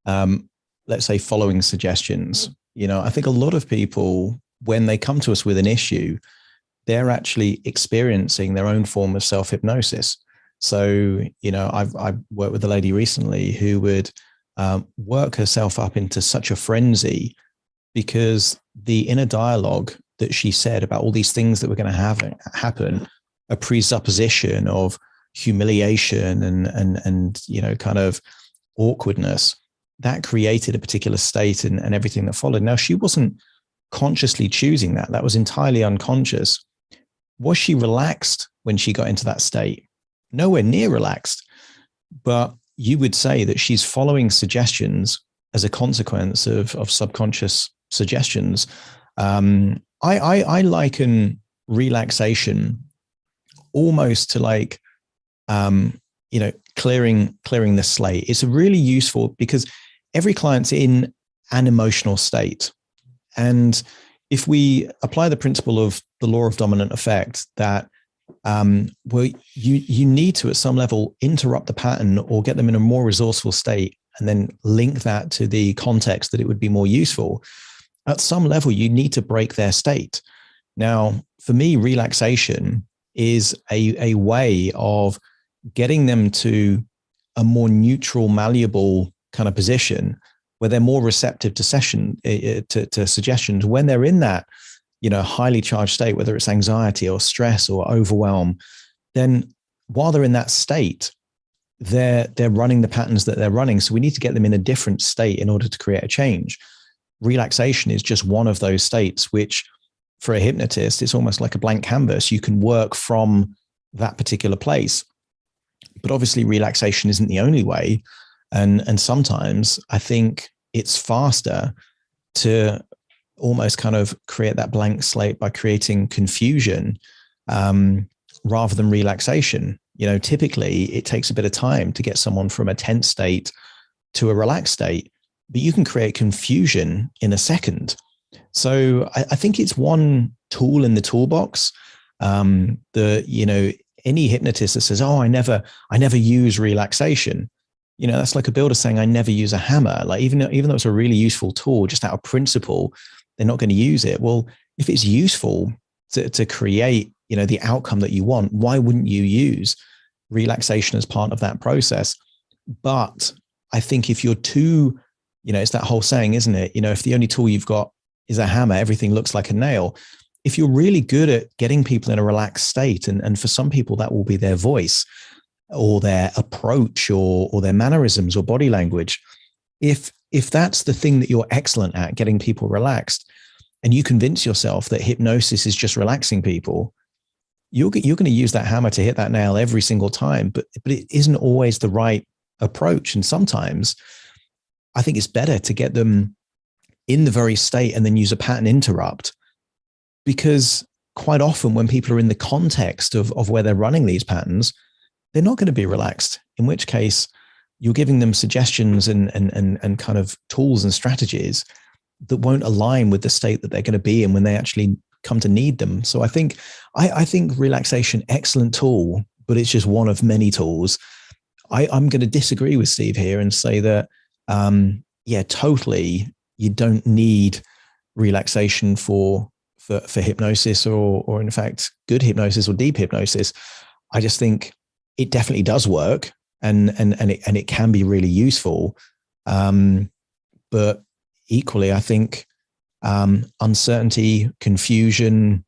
let's say, following suggestions, I think a lot of people, when they come to us with an issue, they're actually experiencing their own form of self-hypnosis. So, I've worked with a lady recently who would work herself up into such a frenzy because the inner dialogue that she said about all these things that were going to happen, a presupposition of humiliation and you know, kind of awkwardness, that created a particular state and everything that followed. Now, she wasn't consciously choosing that. That was entirely unconscious. Was she relaxed when she got into that state? Nowhere near relaxed. But you would say that she's following suggestions as a consequence of subconscious suggestions. I liken relaxation almost to like, you know, clearing the slate. It's really useful because every client's in an emotional state. And if we apply the principle of the law of dominant effect, that well, you need to, at some level, interrupt the pattern or get them in a more resourceful state and then link that to the context that it would be more useful. At some level, you need to break their state. Now, for me, relaxation is a way of getting them to a more neutral, malleable kind of position where they're more receptive to suggestions when they're in that, you know, highly charged state, whether it's anxiety or stress or overwhelm. Then while they're in that state, they're running the patterns that they're running. So we need to get them in a different state in order to create a change. Relaxation is just one of those states, which for a hypnotist, it's almost like a blank canvas. You can work from that particular place. But obviously relaxation isn't the only way. And sometimes I think it's faster to almost kind of create that blank slate by creating confusion rather than relaxation. You know, typically it takes a bit of time to get someone from a tense state to a relaxed state, but you can create confusion in a second. So I think it's one tool in the toolbox. You know, any hypnotist that says, "Oh, I never use relaxation," you know, that's like a builder saying, "I never use a hammer." Like even though it's a really useful tool, just out of principle, they're not going to use it. Well, if it's useful to create, you know, the outcome that you want, why wouldn't you use relaxation as part of that process? But I think if you're too, you know, it's that whole saying, isn't it? You know, if the only tool you've got is a hammer, everything looks like a nail. If you're really good at getting people in a relaxed state, and for some people that will be their voice or their approach or their mannerisms or body language, if that's the thing that you're excellent at, getting people relaxed, and you convince yourself that hypnosis is just relaxing people, you're going to use that hammer to hit that nail every single time, but it isn't always the right approach. And sometimes I think it's better to get them in the very state and then use a pattern interrupt, because quite often when people are in the context of where they're running these patterns, they're not going to be relaxed, in which case you're giving them suggestions and kind of tools and strategies that won't align with the state that they're going to be in when they actually come to need them. So I think relaxation, excellent tool, but it's just one of many tools. I'm going to disagree with Steve here and say that, yeah, totally, you don't need relaxation for hypnosis or in fact, good hypnosis or deep hypnosis. I just think it definitely does work and it can be really useful. But equally, I think uncertainty, confusion,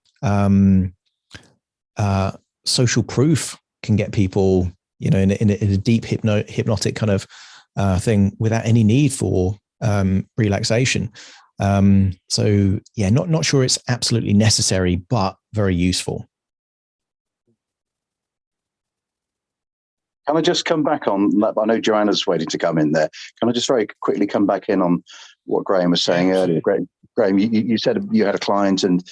social proof can get people, you know, in a deep hypnotic kind of thing without any need for relaxation. So yeah, not sure it's absolutely necessary, but very useful.
Can I just come back on? I know Joanna's waiting to come in there. Can I just very quickly come back in on what Graham was saying earlier? Graham, you said you had a client and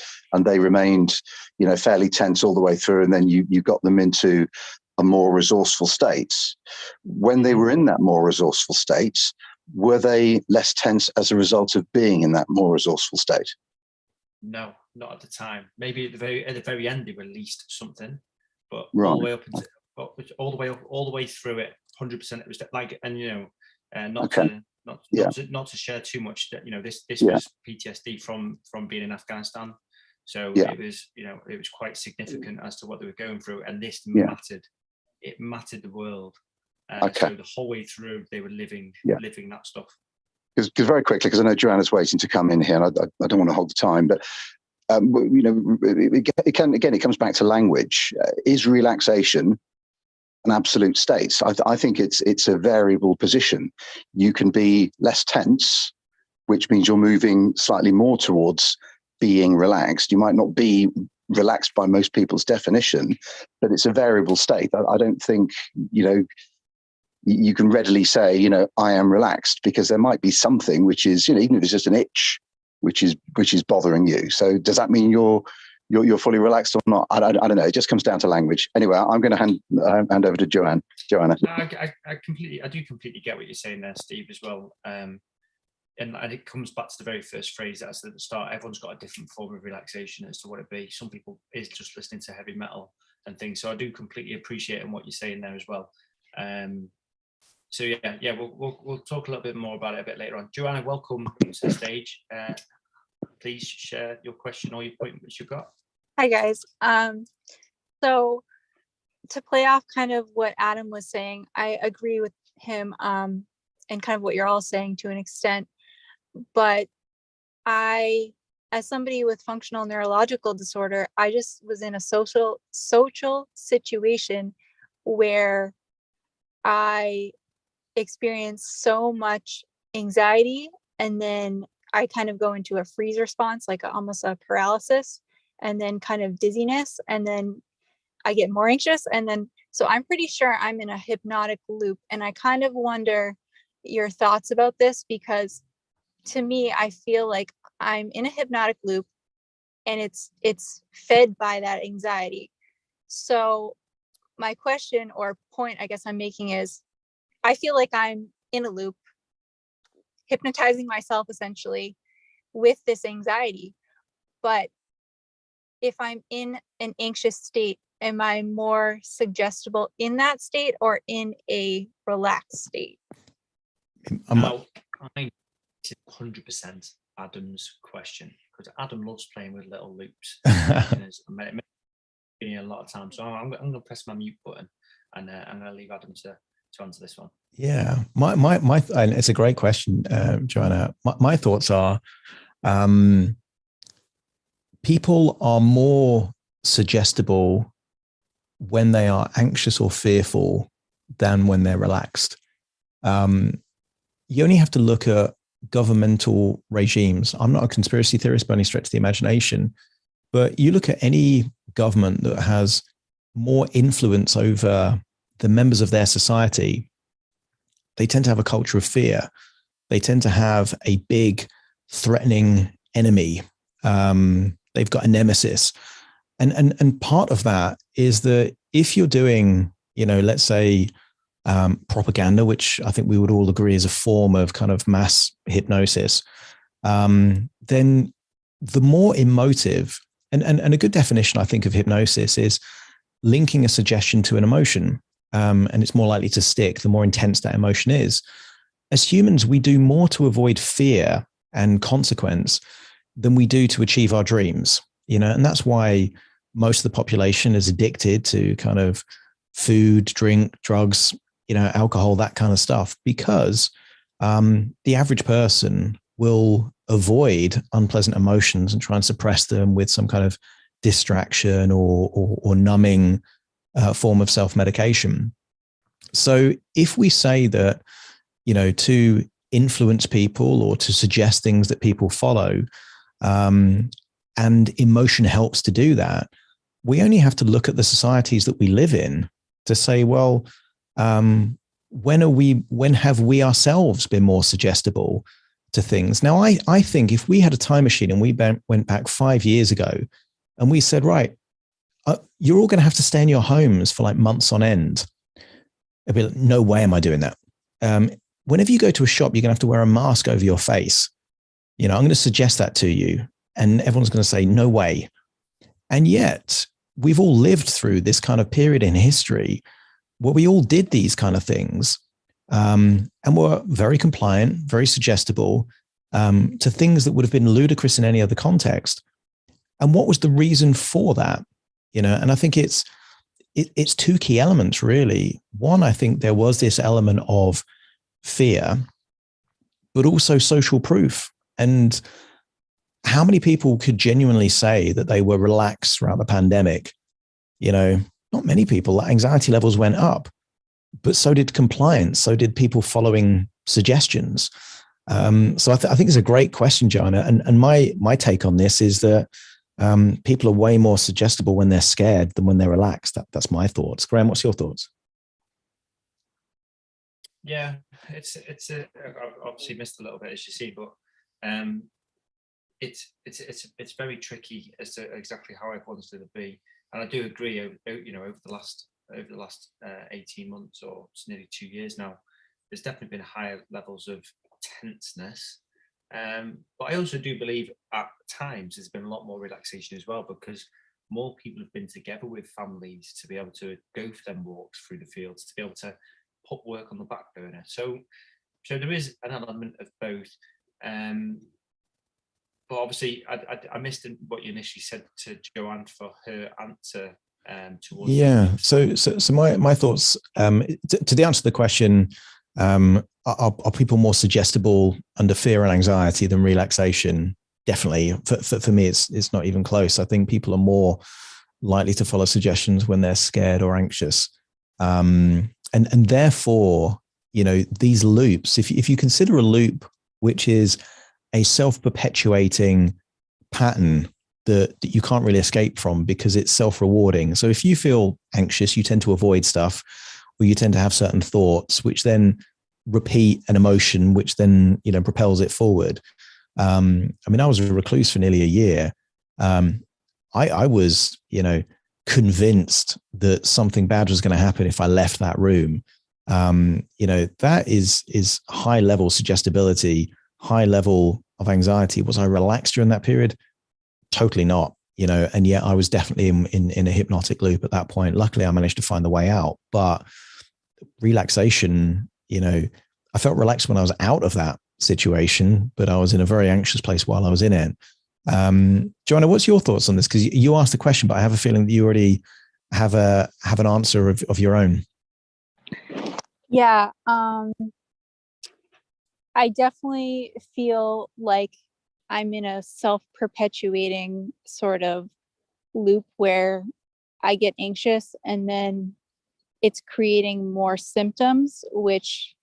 they remained, you know, fairly tense all the way through, and then you got them into a more resourceful state. When they were in that more resourceful state, were they less tense as a result of being in that more resourceful state?
No, not at the time. Maybe at the very end they released something, but
right.
all the way up into all the way through it, 100%. It was like, and you know, not to share too much. That, you know, this was PTSD from being in Afghanistan, so it was, you know, it was quite significant as to what they were going through, and this mattered. It mattered the world. So the whole way through, they were living that stuff.
because very quickly, because I know Joanna's waiting to come in here, and I don't want to hold the time, but you know, it comes back to language. Is relaxation an absolute state? I think it's a variable position. You can be less tense, which means you're moving slightly more towards being relaxed. You might not be relaxed by most people's definition, but it's a variable state. I don't think, you know, you can readily say, you know, I am relaxed, because there might be something which is, you know, even if it's just an itch, which is bothering you. So does that mean you're fully relaxed or not? I don't know. It just comes down to language. Anyway, I'm going to hand over to Joanna.
I do completely get what you're saying there, Steve, as well. And it comes back to the very first phrase that's at the start. Everyone's got a different form of relaxation as to what it be. Some people is just listening to heavy metal and things. So I do completely appreciate what you're saying there as well. So yeah, we'll talk a little bit more about it a bit later on. Joanna, welcome to the stage. Please share your question or your point which you've got.
Hi guys. So to play off kind of what Adam was saying, I agree with him and kind of what you're all saying to an extent. But as somebody with functional neurological disorder, I just was in a social situation where I experienced so much anxiety, and then I kind of go into a freeze response, like almost a paralysis, and then kind of dizziness, and then I get more anxious, and then so I'm pretty sure I'm in a hypnotic loop. And I kind of wonder your thoughts about this, because to me, I feel like I'm in a hypnotic loop, and it's fed by that anxiety. So my question or point I guess I'm making is, I feel like I'm in a loop, hypnotizing myself essentially with this anxiety. But if I'm in an anxious state, am I more suggestible in that state or in a relaxed state?
Now, I 100% Adam's question, because Adam loves playing with little loops. A lot of time, so I'm going to press my mute button, and I'm going to leave Adam to answer this one.
Yeah, my and it's a great question, Joanna. My thoughts are, people are more suggestible when they are anxious or fearful than when they're relaxed. You only have to look at governmental regimes. I'm not a conspiracy theorist by any stretch of the imagination, but you look at any government that has more influence over the members of their society, they tend to have a culture of fear. They tend to have a big threatening enemy. They've got a nemesis. And part of that is that if you're doing, you know, let's say propaganda, which I think we would all agree is a form of kind of mass hypnosis, then the more emotive, and a good definition I think of hypnosis is linking a suggestion to an emotion. And it's more likely to stick the more intense that emotion is. As humans, we do more to avoid fear and consequence than we do to achieve our dreams, you know, and that's why most of the population is addicted to kind of food, drink, drugs, you know, alcohol, that kind of stuff, because the average person will avoid unpleasant emotions and try and suppress them with some kind of distraction or numbing form of self-medication. So if we say that, you know, to influence people or to suggest things that people follow, and emotion helps to do that, we only have to look at the societies that we live in to say, well, when have we ourselves been more suggestible to things? Now, I think if we had a time machine and we went back 5 years ago and we said, right, you're all going to have to stay in your homes for like months on end. I'd be like, no way am I doing that. Whenever you go to a shop, you're going to have to wear a mask over your face. You know, I'm going to suggest that to you. And everyone's going to say, no way. And yet we've all lived through this kind of period in history where we all did these kind of things, and were very compliant, very suggestible to things that would have been ludicrous in any other context. And what was the reason for that? You know, and I think it's two key elements, really. One, I think there was this element of fear, but also social proof. And how many people could genuinely say that they were relaxed throughout the pandemic? You know, not many people. Anxiety levels went up, but so did compliance. So did people following suggestions. So I think it's a great question, Joanna. And my take on this is that people are way more suggestible when they're scared than when they're relaxed. That's my thoughts. Graham, what's your thoughts?
Yeah, I've obviously missed a little bit, as you see, but it's very tricky as to exactly how I wanted it to be. And I do agree. Over the last 18 months, or it's nearly 2 years now, there's definitely been higher levels of tenseness. But I also do believe at times there's been a lot more relaxation as well, because more people have been together with families to be able to go for them walks through the fields, to be able to put work on the back burner. So there is an element of both. But obviously, I missed what you initially said to Joanne for her answer towards.
Yeah. So my thoughts to the answer to the question. Are people more suggestible under fear and anxiety than relaxation? Definitely. For me, it's not even close. I think people are more likely to follow suggestions when they're scared or anxious. And therefore, these loops, if you consider a loop, which is a self-perpetuating pattern that you can't really escape from because it's self-rewarding. So if you feel anxious, you tend to avoid stuff, or you tend to have certain thoughts, which then repeat an emotion, which then, propels it forward. I was a recluse for nearly a year. I was, convinced that something bad was going to happen if I left that room. That is high level suggestibility, high level of anxiety. Was I relaxed during that period? Totally not, and yet I was definitely in a hypnotic loop at that point. Luckily, I managed to find the way out. But relaxation, I felt relaxed when I was out of that situation, but I was in a very anxious place while I was in it. Joanna, what's your thoughts on this? Because you asked the question, but I have a feeling that you already have an answer of your own.
Yeah. I definitely feel like I'm in a self-perpetuating sort of loop where I get anxious and then it's creating more symptoms, which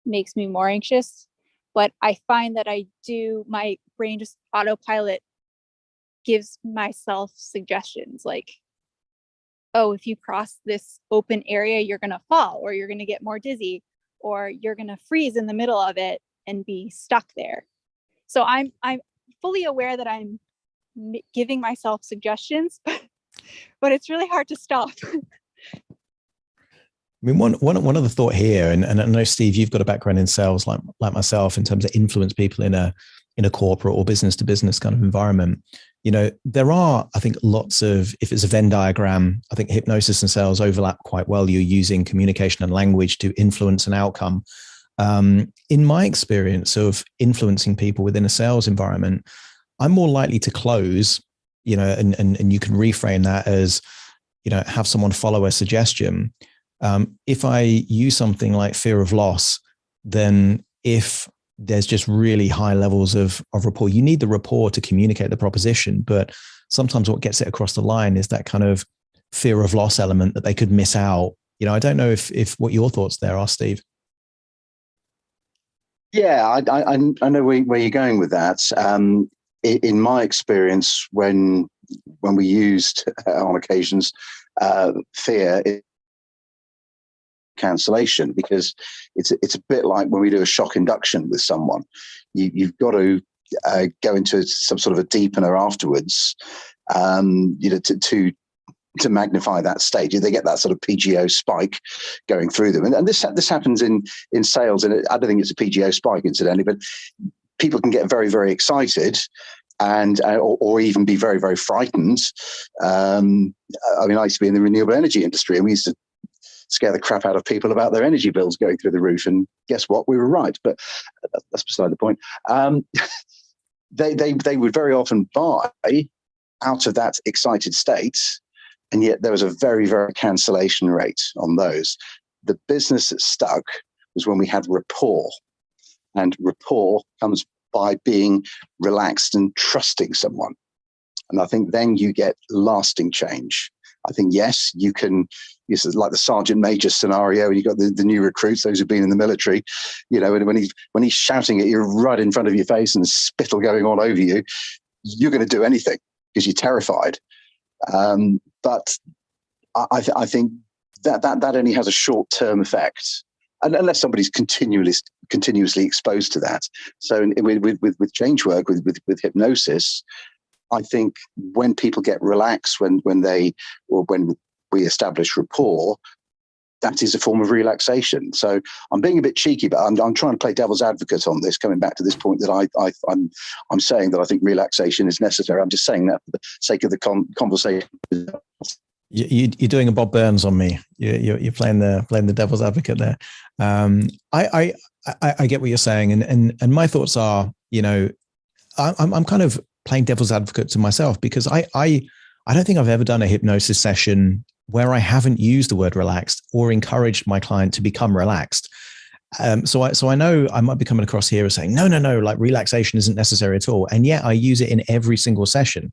makes me more anxious. But I find that my brain just autopilot gives myself suggestions like, oh, if you cross this open area, you're going to fall, or you're going to get more dizzy, or you're going to freeze in the middle of it and be stuck there. So I'm fully aware that I'm giving myself suggestions, but it's really hard to stop.
One other thought here, and I know, Steve, you've got a background in sales like myself in terms of influence people in a corporate or business to business kind of environment. There are, I think, lots of, if it's a Venn diagram, I think hypnosis and sales overlap quite well. You're using communication and language to influence an outcome. In my experience of influencing people within a sales environment, I'm more likely to close, and you can reframe that as, have someone follow a suggestion. If I use something like fear of loss, then if there's just really high levels of rapport, you need the rapport to communicate the proposition. But sometimes what gets it across the line is that kind of fear of loss element that they could miss out. I don't know if what your thoughts there are, Steve.
Yeah, I know where you're going with that. In my experience, when we used on occasions fear, cancellation, because it's a bit like when we do a shock induction with someone. You've got to go into some sort of a deepener afterwards, to magnify that state. They get that sort of PGO spike going through them, and this happens in sales. And I don't think it's a PGO spike, incidentally, but people can get very, very excited and or even be very, very frightened. I used to be in the renewable energy industry, and we used to scare the crap out of people about their energy bills going through the roof. And guess what? We were right, but that's beside the point. They would very often buy out of that excited state, and yet there was a very, very cancellation rate on those. The business that stuck was when we had rapport. And rapport comes by being relaxed and trusting someone. And I think then you get lasting change. I think, yes, you can, this is like the sergeant major scenario, and you got the new recruits, those who've been in the military, you know, and when he's shouting at you right in front of your face and spittle going all over you, you're going to do anything because you're terrified. But I think that only has a short-term effect, and unless somebody's continuously exposed to that. So with change work, with hypnosis, I think when people get relaxed, when we establish rapport, that is a form of relaxation. So I'm being a bit cheeky, but I'm trying to play devil's advocate on this, coming back to this point that I'm saying that I think relaxation is necessary. I'm just saying that for the sake of the conversation.
You're doing a Bob Burns on me. You're playing the devil's advocate there. I get what you're saying, and my thoughts are, you know, I'm kind of playing devil's advocate to myself, because I don't think I've ever done a hypnosis session where I haven't used the word relaxed or encouraged my client to become relaxed. So I know I might be coming across here as saying, no, like relaxation isn't necessary at all. And yet I use it in every single session.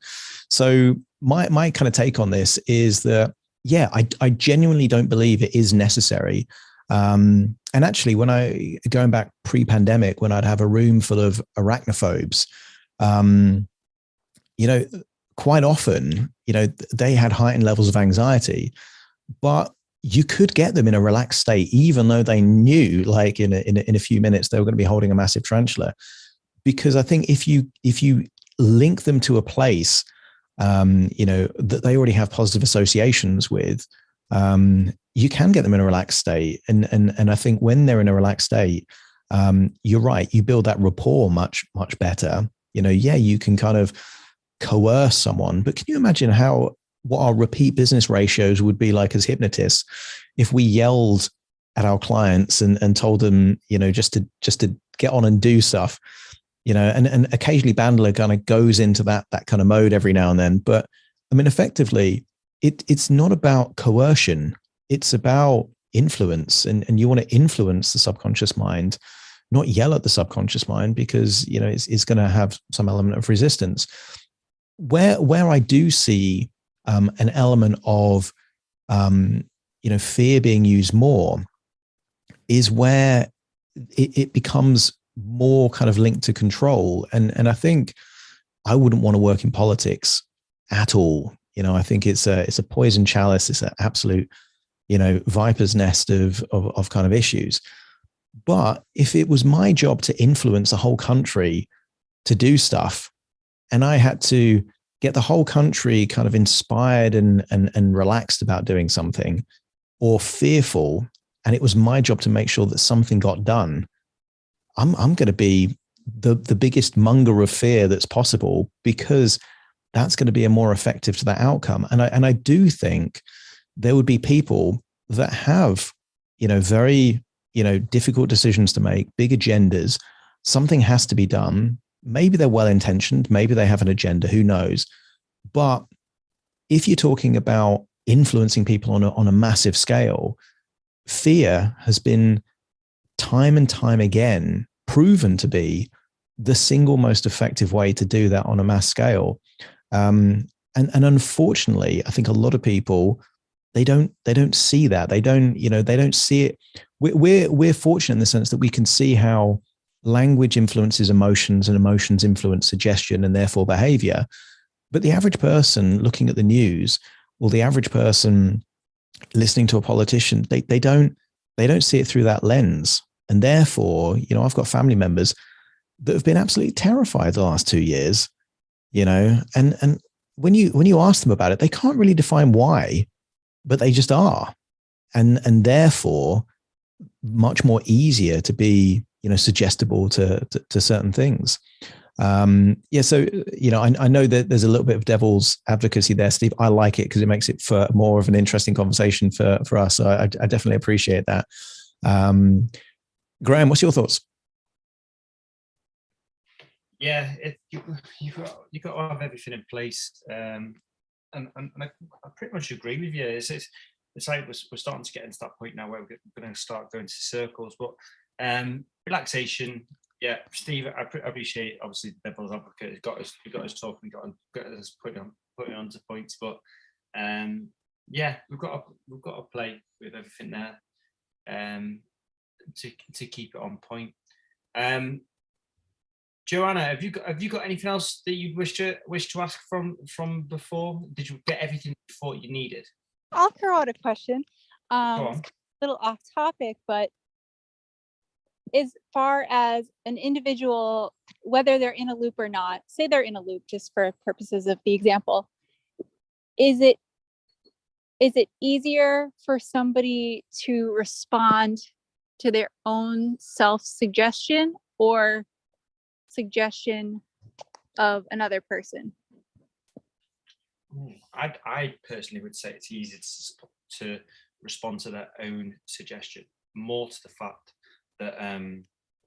So my kind of take on this is that, yeah, I genuinely don't believe it is necessary. And actually, going back pre-pandemic, when I'd have a room full of arachnophobes, you know, quite often, you know, they had heightened levels of anxiety, but you could get them in a relaxed state, even though they knew, like in a few minutes, they were going to be holding a massive tarantula. Because I think if you link them to a place, you know, that they already have positive associations with, you can get them in a relaxed state. And I think when they're in a relaxed state, you're right, you build that rapport much better. You know, yeah, you can kind of coerce someone, but can you imagine what our repeat business ratios would be like as hypnotists if we yelled at our clients and told them, you know, just to get on and do stuff, you know, and occasionally Bandler kind of goes into that kind of mode every now and then. But I mean, effectively, it's not about coercion. It's about influence, and you want to influence the subconscious mind, not yell at the subconscious mind, because, you know, it's going to have some element of resistance. Where I do see an element of, you know, fear being used more is where it becomes more kind of linked to control. And I think I wouldn't want to work in politics at all. You know, I think it's a poison chalice. It's an absolute, you know, viper's nest of kind of issues. But if it was my job to influence a whole country to do stuff, and I had to get the whole country kind of inspired and relaxed about doing something, or fearful, and it was my job to make sure that something got done, I'm going to be the biggest monger of fear that's possible, because that's going to be a more effective to that outcome. And I do think there would be people that have, you know, very, you know, difficult decisions to make, big agendas. Something has to be done. Maybe they're well-intentioned, maybe they have an agenda, who knows? But if you're talking about influencing people on a massive scale, fear has been time and time again proven to be the single most effective way to do that on a mass scale. And unfortunately, I think a lot of people, they don't see that. They don't see it. We're fortunate in the sense that we can see how language influences emotions and emotions influence suggestion and therefore behavior. But the average person looking at the news, or the average person listening to a politician, they don't see it through that lens. And therefore, you know, I've got family members that have been absolutely terrified the last 2 years, you know, and when you ask them about it, they can't really define why, but they just are. And therefore much more easier to be, you know, suggestible to certain things. Yeah. So, you know, I know that there's a little bit of devil's advocacy there, Steve. I like it because it makes it for more of an interesting conversation for us. So I definitely appreciate that. Graham, what's your thoughts?
Yeah, you've got to have everything in place, and I pretty much agree with you. It's like we're starting to get into that point now where we're going to start going to circles. But relaxation, Yeah, Steve, I appreciate, obviously, devil's advocate has got us talking, got us putting on to points, but yeah, we've got to play with everything there to keep it on point. Joanna, have you got anything else that you wish to ask from before? Did you get everything you thought you needed?
I'll throw out a question.
Go on.
It's a little off topic, but as far as an individual, whether they're in a loop or not, say they're in a loop, just for purposes of the example, is it easier for somebody to respond to their own self-suggestion or suggestion of another person?
I personally would say it's easy to respond to their own suggestion, more to the fact that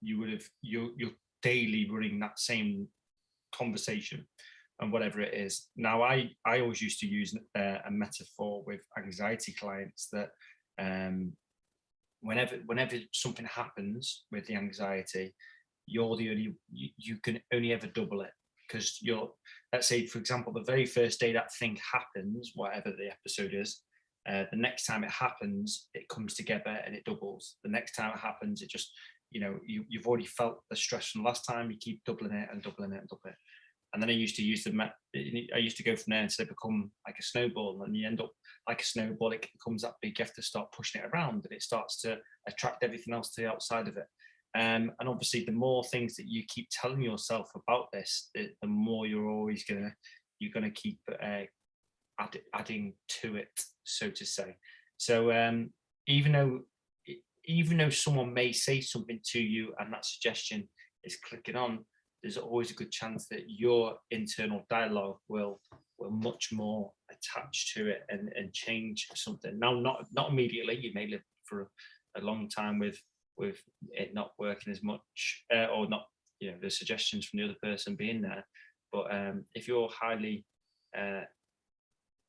you're daily running that same conversation and whatever it is. Now, I always used to use a metaphor with anxiety clients that whenever something happens with the anxiety, you can only ever double it, because let's say, for example, the very first day that thing happens, whatever the episode is, the next time it happens, it comes together and it doubles. The next time it happens, it just, you've already felt the stress from last time, you keep doubling it and doubling it and doubling it. And then I used to use I used to go from there until it become like a snowball, and you end up like a snowball. It becomes that big, you have to start pushing it around, and it starts to attract everything else to the outside of it. And obviously, the more things that you keep telling yourself about this, the more you're always gonna keep adding to it, so to say. So even though someone may say something to you and that suggestion is clicking on, there's always a good chance that your internal dialogue will much more attach to it and change something. Now, not immediately. You may live for a long time with it not working as much, or not, the suggestions from the other person being there. But if you're highly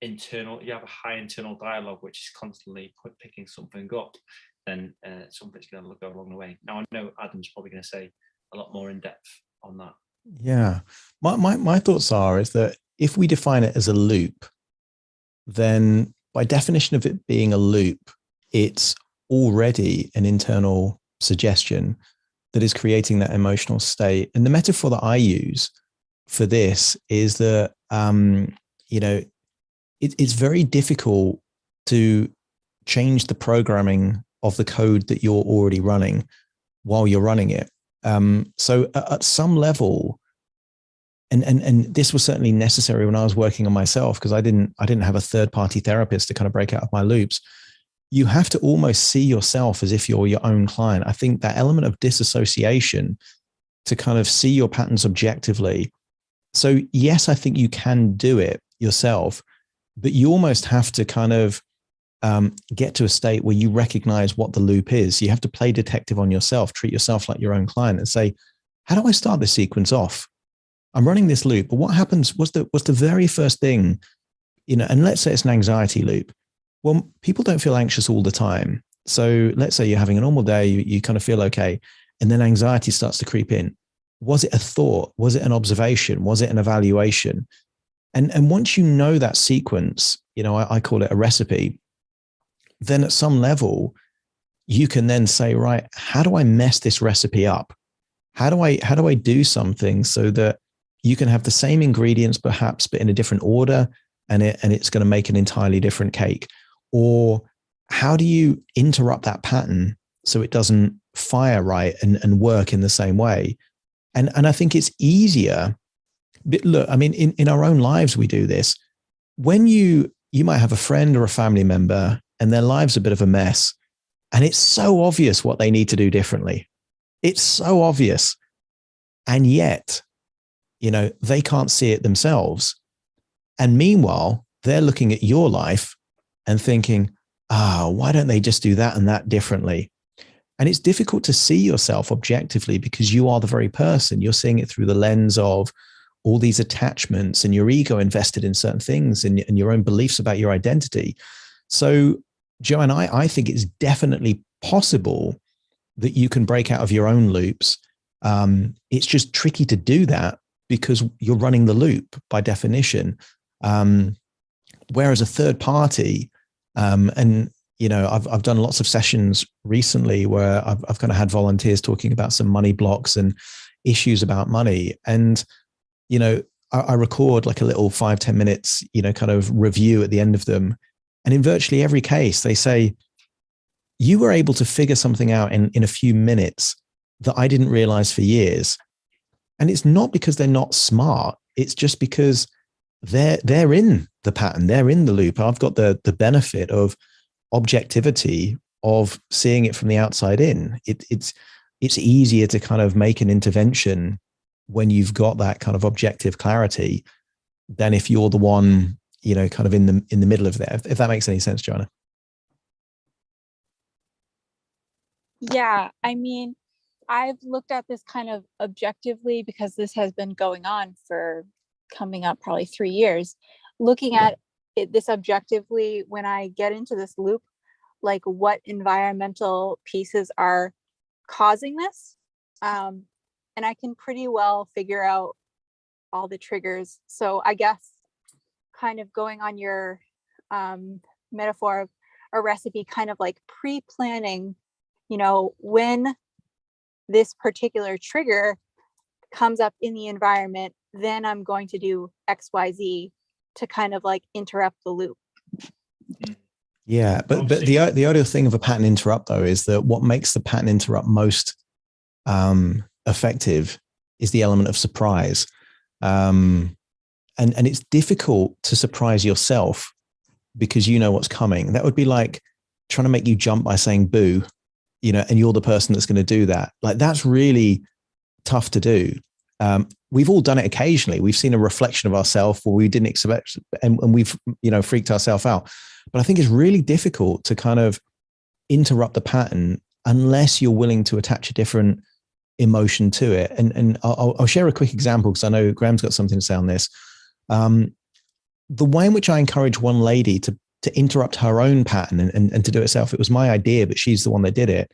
internal, you have a high internal dialogue which is constantly picking something up, then something's going to go along the way. Now, I know Adam's probably going to say a lot more in depth on that.
Yeah, my thoughts is that if we define it as a loop, then by definition of it being a loop, it's already an internal suggestion that is creating that emotional state. And the metaphor that I use for this is that it's very difficult to change the programming of the code that you're already running while you're running it. So at some level, and this was certainly necessary when I was working on myself, because I didn't have a third-party therapist to kind of break out of my loops. You have to almost see yourself as if you're your own client. I think that element of disassociation to kind of see your patterns objectively. So yes, I think you can do it yourself, but you almost have to kind of get to a state where you recognize what the loop is. You have to play detective on yourself, treat yourself like your own client, and say, how do I start this sequence off? I'm running this loop, but what happens was the very first thing, and let's say it's an anxiety loop. Well, people don't feel anxious all the time. So let's say you're having a normal day, you kind of feel okay, and then anxiety starts to creep in. Was it a thought? Was it an observation? Was it an evaluation? And once you know that sequence, I call it a recipe, then at some level, you can then say, right, how do I mess this recipe up? How do I do something so that you can have the same ingredients, perhaps, but in a different order, and it's going to make an entirely different cake? Or how do you interrupt that pattern so it doesn't fire right and work in the same way? And I think it's easier. But look, I mean, in our own lives, we do this. When you might have a friend or a family member and their life's a bit of a mess, and it's so obvious what they need to do differently. It's so obvious. And yet, they can't see it themselves. And meanwhile, they're looking at your life and thinking, why don't they just do that and that differently? And it's difficult to see yourself objectively because you are the very person. You're seeing it through the lens of all these attachments and your ego invested in certain things and your own beliefs about your identity. So, Joanne, I think it's definitely possible that you can break out of your own loops It's just tricky to do that because you're running the loop by definition. Whereas a third party, and I've done lots of sessions recently where I've kind of had volunteers talking about some money blocks and issues about money. And, I record like a little 5-10 minutes, kind of review at the end of them. And in virtually every case, they say, you were able to figure something out in a few minutes that I didn't realize for years. And it's not because they're not smart. It's just because they're in the pattern. They're in the loop. I've got the benefit of objectivity of seeing it from the outside in. It's easier to kind of make an intervention when you've got that kind of objective clarity than if you're the one, kind of in the middle of there, if that makes any sense, Joanna.
Yeah, I mean, I've looked at this kind of objectively because this has been going on for coming up probably 3 years. Looking at this objectively, when I get into this loop, like what environmental pieces are causing this, and I can pretty well figure out all the triggers. So I guess kind of going on your metaphor of a recipe, kind of like pre-planning, when this particular trigger comes up in the environment, then I'm going to do XYZ to kind of like interrupt the loop.
Yeah, but the other thing of a pattern interrupt though is that what makes the pattern interrupt most effective is the element of surprise, and it's difficult to surprise yourself because you know what's coming. That would be like trying to make you jump by saying boo, and you're the person that's going to do that. Like that's really tough to do. We've all done it occasionally. We've seen a reflection of ourselves where we didn't expect, and we've, freaked ourselves out. But I think it's really difficult to kind of interrupt the pattern unless you're willing to attach a different emotion to it. And I'll share a quick example because I know Graham's got something to say on this. The way in which I encourage one lady to interrupt her own pattern and to do it herself, it was my idea, but she's the one that did it.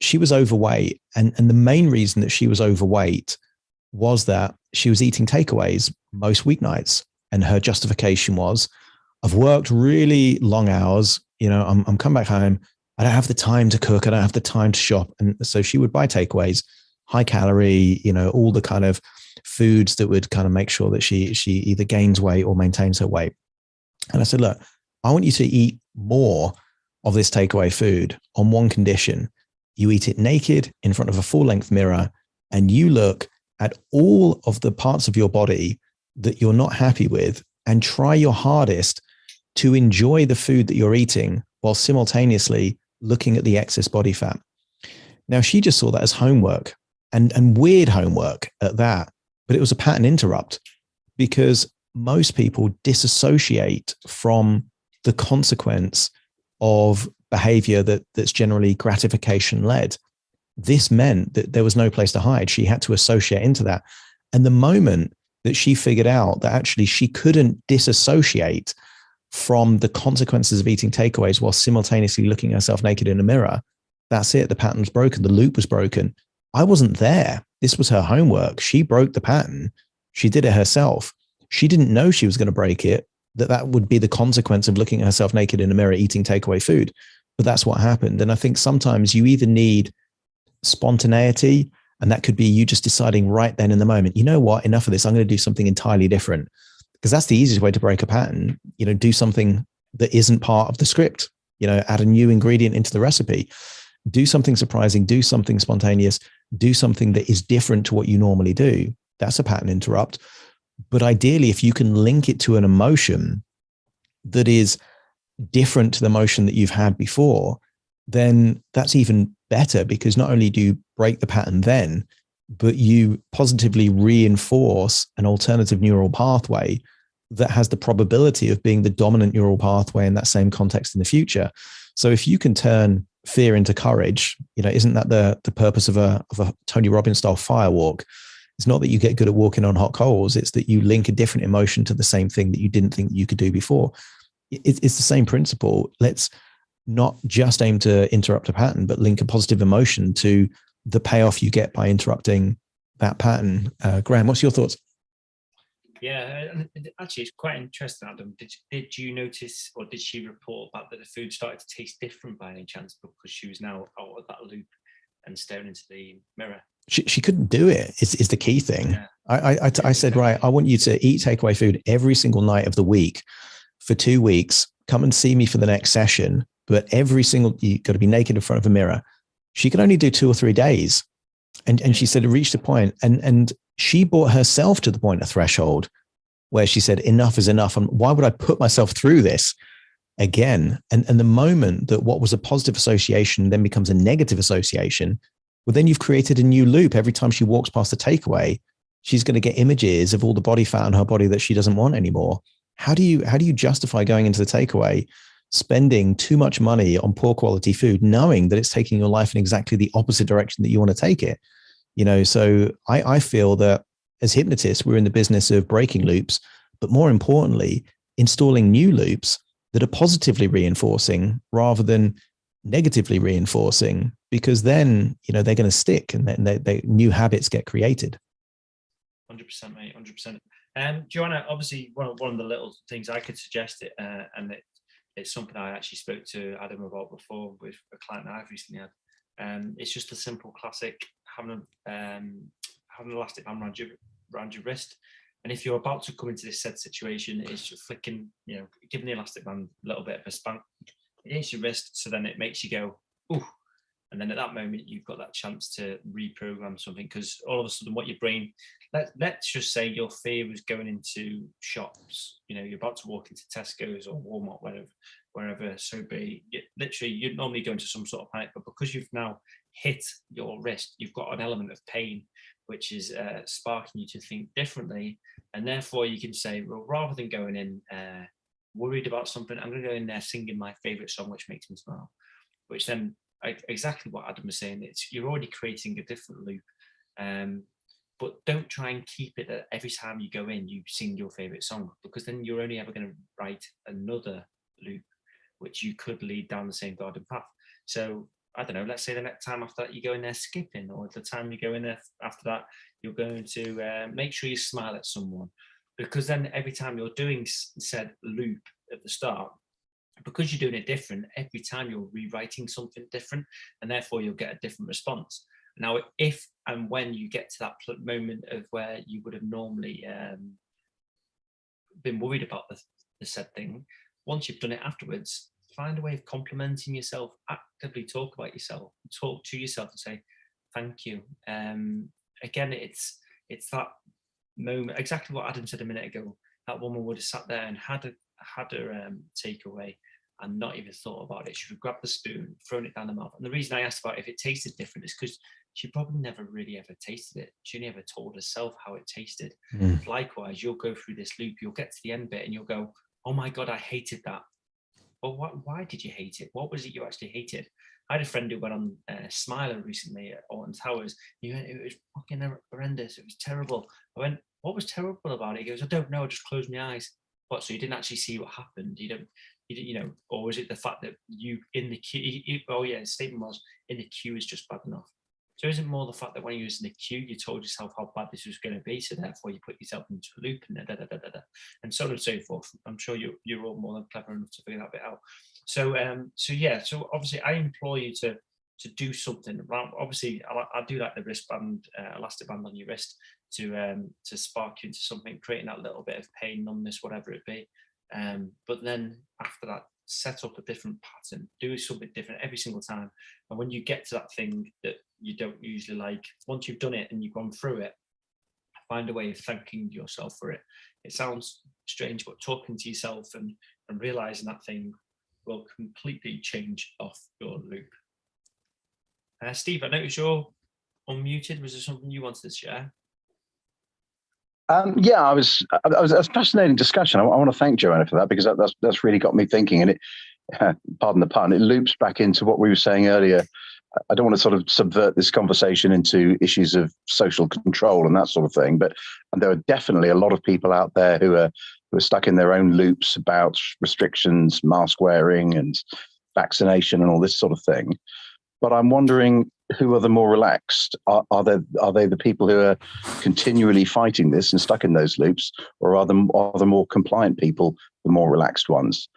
She was overweight. And the main reason that she was overweight was that she was eating takeaways most weeknights. And her justification was, I've worked really long hours. I'm coming back home. I don't have the time to cook. I don't have the time to shop. And so she would buy takeaways, high calorie, all the kind of foods that would kind of make sure that she either gains weight or maintains her weight. And I said, look, I want you to eat more of this takeaway food on one condition. You eat it naked in front of a full length mirror and you look at all of the parts of your body that you're not happy with and try your hardest to enjoy the food that you're eating while simultaneously looking at the excess body fat. Now, she just saw that as homework and weird homework at that, but it was a pattern interrupt because most people disassociate from the consequence of behavior that's generally gratification led. This meant that there was no place to hide. She had to associate into that. And the moment that she figured out that actually she couldn't disassociate from the consequences of eating takeaways while simultaneously looking at herself naked in a mirror, that's it. The pattern was broken. The loop was broken. I wasn't there. This was her homework. She broke the pattern. She did it herself. She didn't know she was going to break it, that would be the consequence of looking at herself naked in a mirror, eating takeaway food. But that's what happened. And I think sometimes you either need spontaneity, and that could be you just deciding right then in the moment, you know what, enough of this. I'm going to do something entirely different, because that's the easiest way to break a pattern. Do something that isn't part of the script, add a new ingredient into the recipe, do something surprising, do something spontaneous, do something that is different to what you normally do. That's a pattern interrupt. But ideally, if you can link it to an emotion that is different to the emotion that you've had before, then that's even better, because not only do you break the pattern then, but you positively reinforce an alternative neural pathway that has the probability of being the dominant neural pathway in that same context in the future. So if you can turn fear into courage, isn't that the purpose of a Tony Robbins style fire walk? It's not that you get good at walking on hot coals. It's that you link a different emotion to the same thing that you didn't think you could do before. It's the same principle. Let's not just aim to interrupt a pattern, but link a positive emotion to the payoff you get by interrupting that pattern. Graham, what's your thoughts?
Yeah, and actually, it's quite interesting, Adam. Did you notice, or did she report back that the food started to taste different by any chance because she was now out of that loop and staring into the mirror?
She couldn't do it. Is the key thing.
Yeah.
I said, right, I want you to eat takeaway food every single night of the week for 2 weeks. Come and see me for the next session. But you got to be naked in front of a mirror. She could only do 2 or 3 days. And she said it reached a point, and she brought herself to the point of threshold where she said, enough is enough. And why would I put myself through this again? And the moment that what was a positive association then becomes a negative association, well, then you've created a new loop. Every time she walks past the takeaway, she's going to get images of all the body fat on her body that she doesn't want anymore. How do you justify going into the takeaway, spending too much money on poor quality food, knowing that it's taking your life in exactly the opposite direction that you want to take it? So I feel that as hypnotists, we're in the business of breaking loops, but more importantly, installing new loops that are positively reinforcing rather than negatively reinforcing, because then, they're going to stick and then new habits get created.
100%, mate, 100%. Joanna, obviously one of the little things I could suggest it, and it's something I actually spoke to Adam about before with a client I've recently had. It's just a simple classic, having an elastic band around your wrist. And if you're about to come into this said situation, it's just flicking, giving the elastic band a little bit of a spank against your wrist, so then it makes you go, ooh. And then at that moment, you've got that chance to reprogram something, because all of a sudden what your brain, let's just say your fear was going into shops, you're about to walk into Tesco's or Walmart, wherever so be. Literally, you'd normally go into some sort of panic, but because you've now hit your wrist, you've got an element of pain, which is sparking you to think differently. And therefore you can say, well, rather than going in worried about something, I'm going to go in there singing my favorite song, which makes me smile, which then, exactly what Adam was saying, you're already creating a different loop. But don't try and keep it that every time you go in, you sing your favorite song, because then you're only ever going to write another loop, which you could lead down the same garden path. So I don't know, let's say the next time after that you go in there skipping, or the time you go in there after that, you're going to make sure you smile at someone, because then every time you're doing said loop at the start, because you're doing it different, every time you're rewriting something different, and therefore you'll get a different response. Now, if and when you get to that moment of where you would have normally been worried about the said thing, once you've done it afterwards, find a way of complimenting yourself, actively talk about yourself, talk to yourself and say, thank you. Again, it's that moment, exactly what Adam said a minute ago. That woman would have sat there and had her takeaway and not even thought about it. She would have grabbed the spoon, thrown it down the mouth. And the reason I asked about if it tasted different is because she probably never really ever tasted it. She never told herself how it tasted. Likewise, you'll go through this loop, you'll get to the end bit and you'll go, oh my God, I hated that. Well, why did you hate it? What was it you actually hated? I had a friend who went on Smiler recently at Alton Towers. He went, it was fucking horrendous. It was terrible. I went, what was terrible about it? He goes, I don't know. I just closed my eyes. What? So you didn't actually see what happened? Or was it the fact that you in the queue? His statement was, in the queue is just bad enough. So is it more the fact that when you was in the queue, you told yourself how bad this was going to be, so therefore you put yourself into a loop and so on and so forth. I'm sure you're all more than clever enough to figure that bit out. So obviously I implore you to do something. Obviously, I do like the wristband, elastic band on your wrist to spark you into something, creating that little bit of pain, numbness, whatever it be. But then after that, set up a different pattern, do something different every single time. And when you get to that thing that you don't usually like, once you've done it and you've gone through it, find a way of thanking yourself for it. It sounds strange, but talking to yourself and realizing that thing will completely change off your loop. Steve, I noticed you're unmuted. Was there something you wanted to share?
It was a fascinating discussion. I want to thank Joanna for that, because that's really got me thinking. And it, pardon the pun, it loops back into what we were saying earlier. I don't want to sort of subvert this conversation into issues of social control and that sort of thing, but there are definitely a lot of people out there who are stuck in their own loops about restrictions, mask wearing, and vaccination, and all this sort of thing. but I'm wondering who are the more relaxed? Are they the people who are continually fighting this and stuck in those loops, or are the more compliant people the more relaxed ones?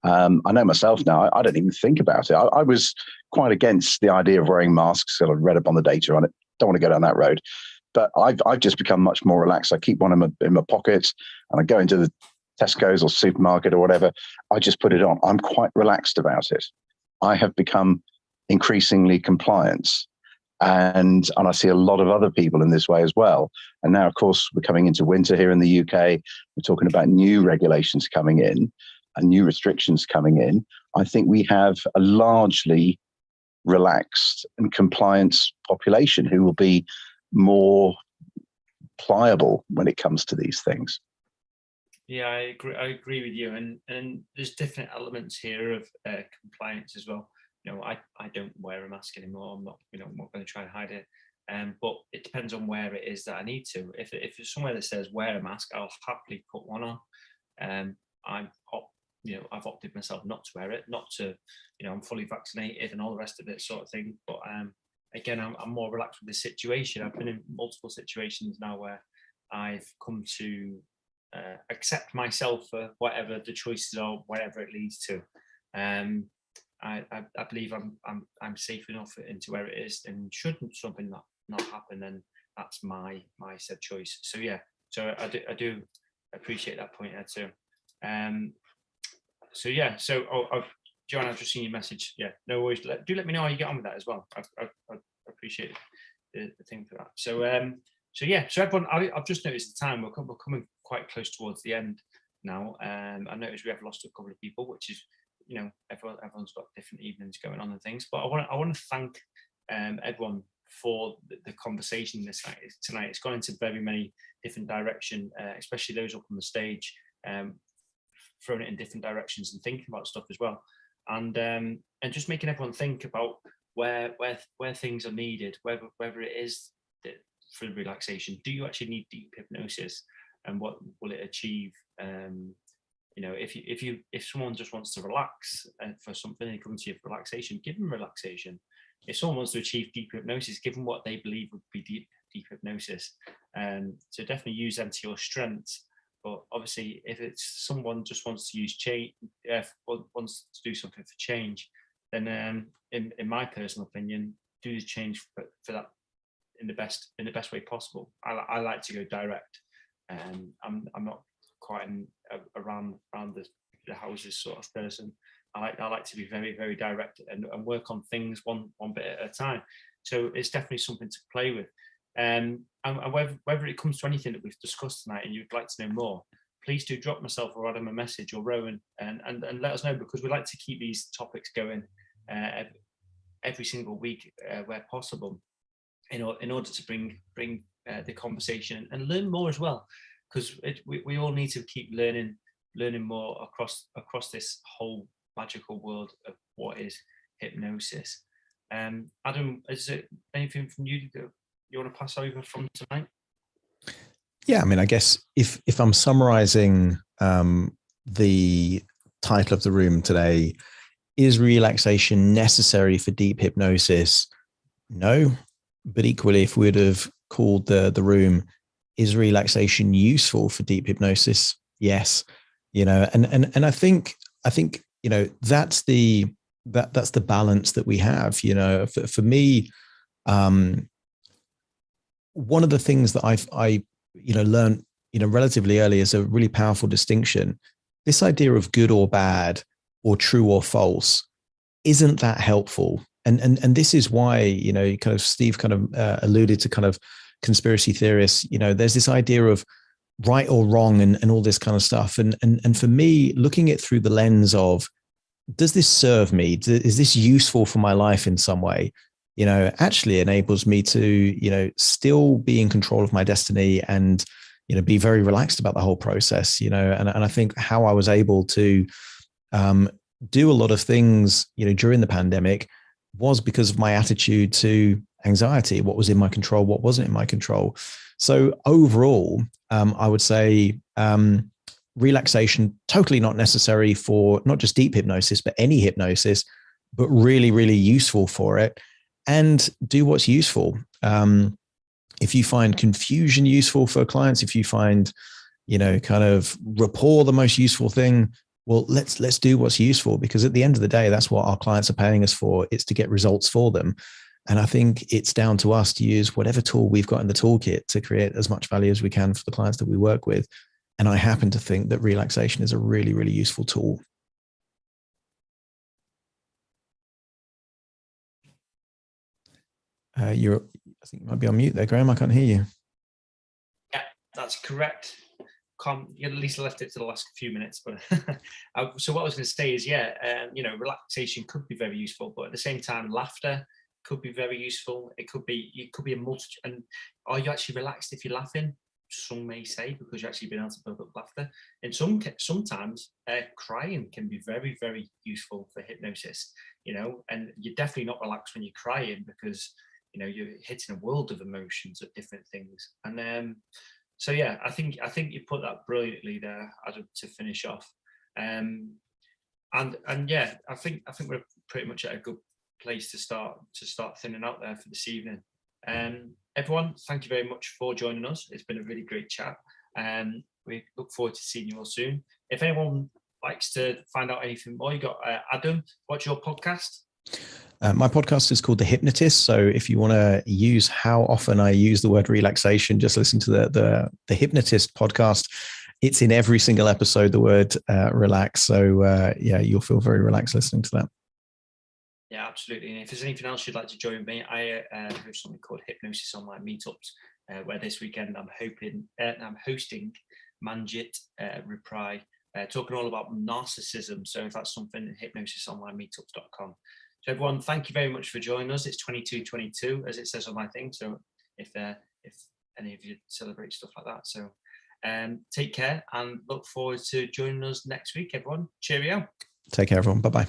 I know myself now. I don't even think about it. I was quite against the idea of wearing masks. So I read up on the data on it. Don't want to go down that road. But I've just become much more relaxed. I keep one in my pocket, and I go into the Tesco's or supermarket or whatever. I just put it on. I'm quite relaxed about it. I have become increasingly compliant, and I see a lot of other people in this way as well. And now, of course, we're coming into winter here in the UK. We're talking about new regulations coming in and new restrictions coming in. I think we have a largely relaxed and compliant population who will be more pliable when it comes to these things.
Yeah, I agree with you, and there's different elements here of compliance as well. You know, I don't wear a mask anymore. I'm not, I'm not going to try and hide it. But it depends on where it is that I need to. If it's somewhere that says wear a mask, I'll happily put one on. I've opted myself not to wear it, not to, I'm fully vaccinated and all the rest of it sort of thing. But again, I'm more relaxed with the situation. I've been in multiple situations now where I've come to accept myself for whatever the choices are, whatever it leads to. I believe I'm safe enough into where it is, and shouldn't something not happen, then that's my said choice. So yeah, so I do appreciate that point there too. So yeah, so Joanne, I've just seen your message. Yeah, no worries. Do let me know how you get on with that as well. I appreciate the thing for that. So yeah, so everyone, I've just noticed the time. We're coming quite close towards the end now. I noticed we have lost a couple of people, which is, everyone's got different evenings going on and things. But I want to thank everyone for the conversation tonight. It's gone into very many different directions, especially those up on the stage, throwing it in different directions and thinking about stuff as well, and just making everyone think about where things are needed, whether it is that for relaxation, do you actually need deep hypnosis, and what will it achieve? If someone just wants to relax for something and come to you for relaxation, give them relaxation. If someone wants to achieve deep hypnosis, give them what they believe would be deep hypnosis. So definitely use them to your strengths. But obviously, if it's someone just wants to use change, wants to do something for change, then in my personal opinion, do the change for that in the best way possible. I like to go direct. I'm not quite around the houses sort of person. I like to be very, very direct and work on things one bit at a time. So it's definitely something to play with. And whether it comes to anything that we've discussed tonight and you'd like to know more, please do drop myself or Adam a message, or Rowan, and let us know, because we like to keep these topics going every single week where possible, in order to bring the conversation and learn more as well, because we all need to keep learning more across this whole magical world of what is hypnosis. Adam, is there anything from you that you want to pass over from tonight?
Yeah, I mean, I guess if I'm summarizing the title of the room today, is relaxation necessary for deep hypnosis? No, but equally, if we'd have called the room, is relaxation useful for deep hypnosis? Yes, and I think that's the balance that we have. For me, one of the things that I learned relatively early is a really powerful distinction. This idea of good or bad, or true or false, isn't that helpful. And this is why, kind of Steve kind of alluded to kind of conspiracy theorists. There's this idea of right or wrong and all this kind of stuff. And for me, looking at through the lens of, does this serve me? Is this useful for my life in some way? Actually enables me to, still be in control of my destiny and, be very relaxed about the whole process, and I think how I was able to do a lot of things, during the pandemic was because of my attitude to anxiety, what was in my control, what wasn't in my control. So overall, I would say relaxation, totally not necessary for not just deep hypnosis, but any hypnosis, but really, really useful for it. and do what's useful. If you find confusion useful for clients, if you find, kind of rapport the most useful thing, well, let's do what's useful, because at the end of the day, that's what our clients are paying us for. It's to get results for them. And I think it's down to us to use whatever tool we've got in the toolkit to create as much value as we can for the clients that we work with. And I happen to think that relaxation is a really, really useful tool. I think you might be on mute there, Graham. I can't hear you.
Yeah, that's correct. You at least left it to the last few minutes, but so what I was going to say is, relaxation could be very useful, but at the same time, laughter could be very useful. It could be a multitude. And are you actually relaxed if you're laughing? Some may say, because you're actually being able to build up laughter. And sometimes crying can be very, very useful for hypnosis. And you're definitely not relaxed when you're crying, because you're hitting a world of emotions of different things. And so yeah, I think you put that brilliantly there, Adam, to finish off. And yeah, I think we're pretty much at a good place to start thinning out there for this evening. Everyone, thank you very much for joining us. It's been a really great chat. We look forward to seeing you all soon. If anyone likes to find out anything more, you got Adam, what's your podcast?
My podcast is called The Hypnotist. So if you want to use how often I use the word relaxation, just listen to the Hypnotist podcast. It's in every single episode, the word relax. So yeah, you'll feel very relaxed listening to that.
Yeah, absolutely. And if there's anything else you'd like to join me, I host something called Hypnosis Online Meetups, where this weekend I'm hosting Manjit Reply, talking all about narcissism. So if that's something, hypnosisonlinemeetups.com. So everyone, thank you very much for joining us. It's 2222, as it says on my thing. So if any of you celebrate stuff like that, so take care and look forward to joining us next week, everyone. Cheerio.
Take care, everyone. Bye-bye.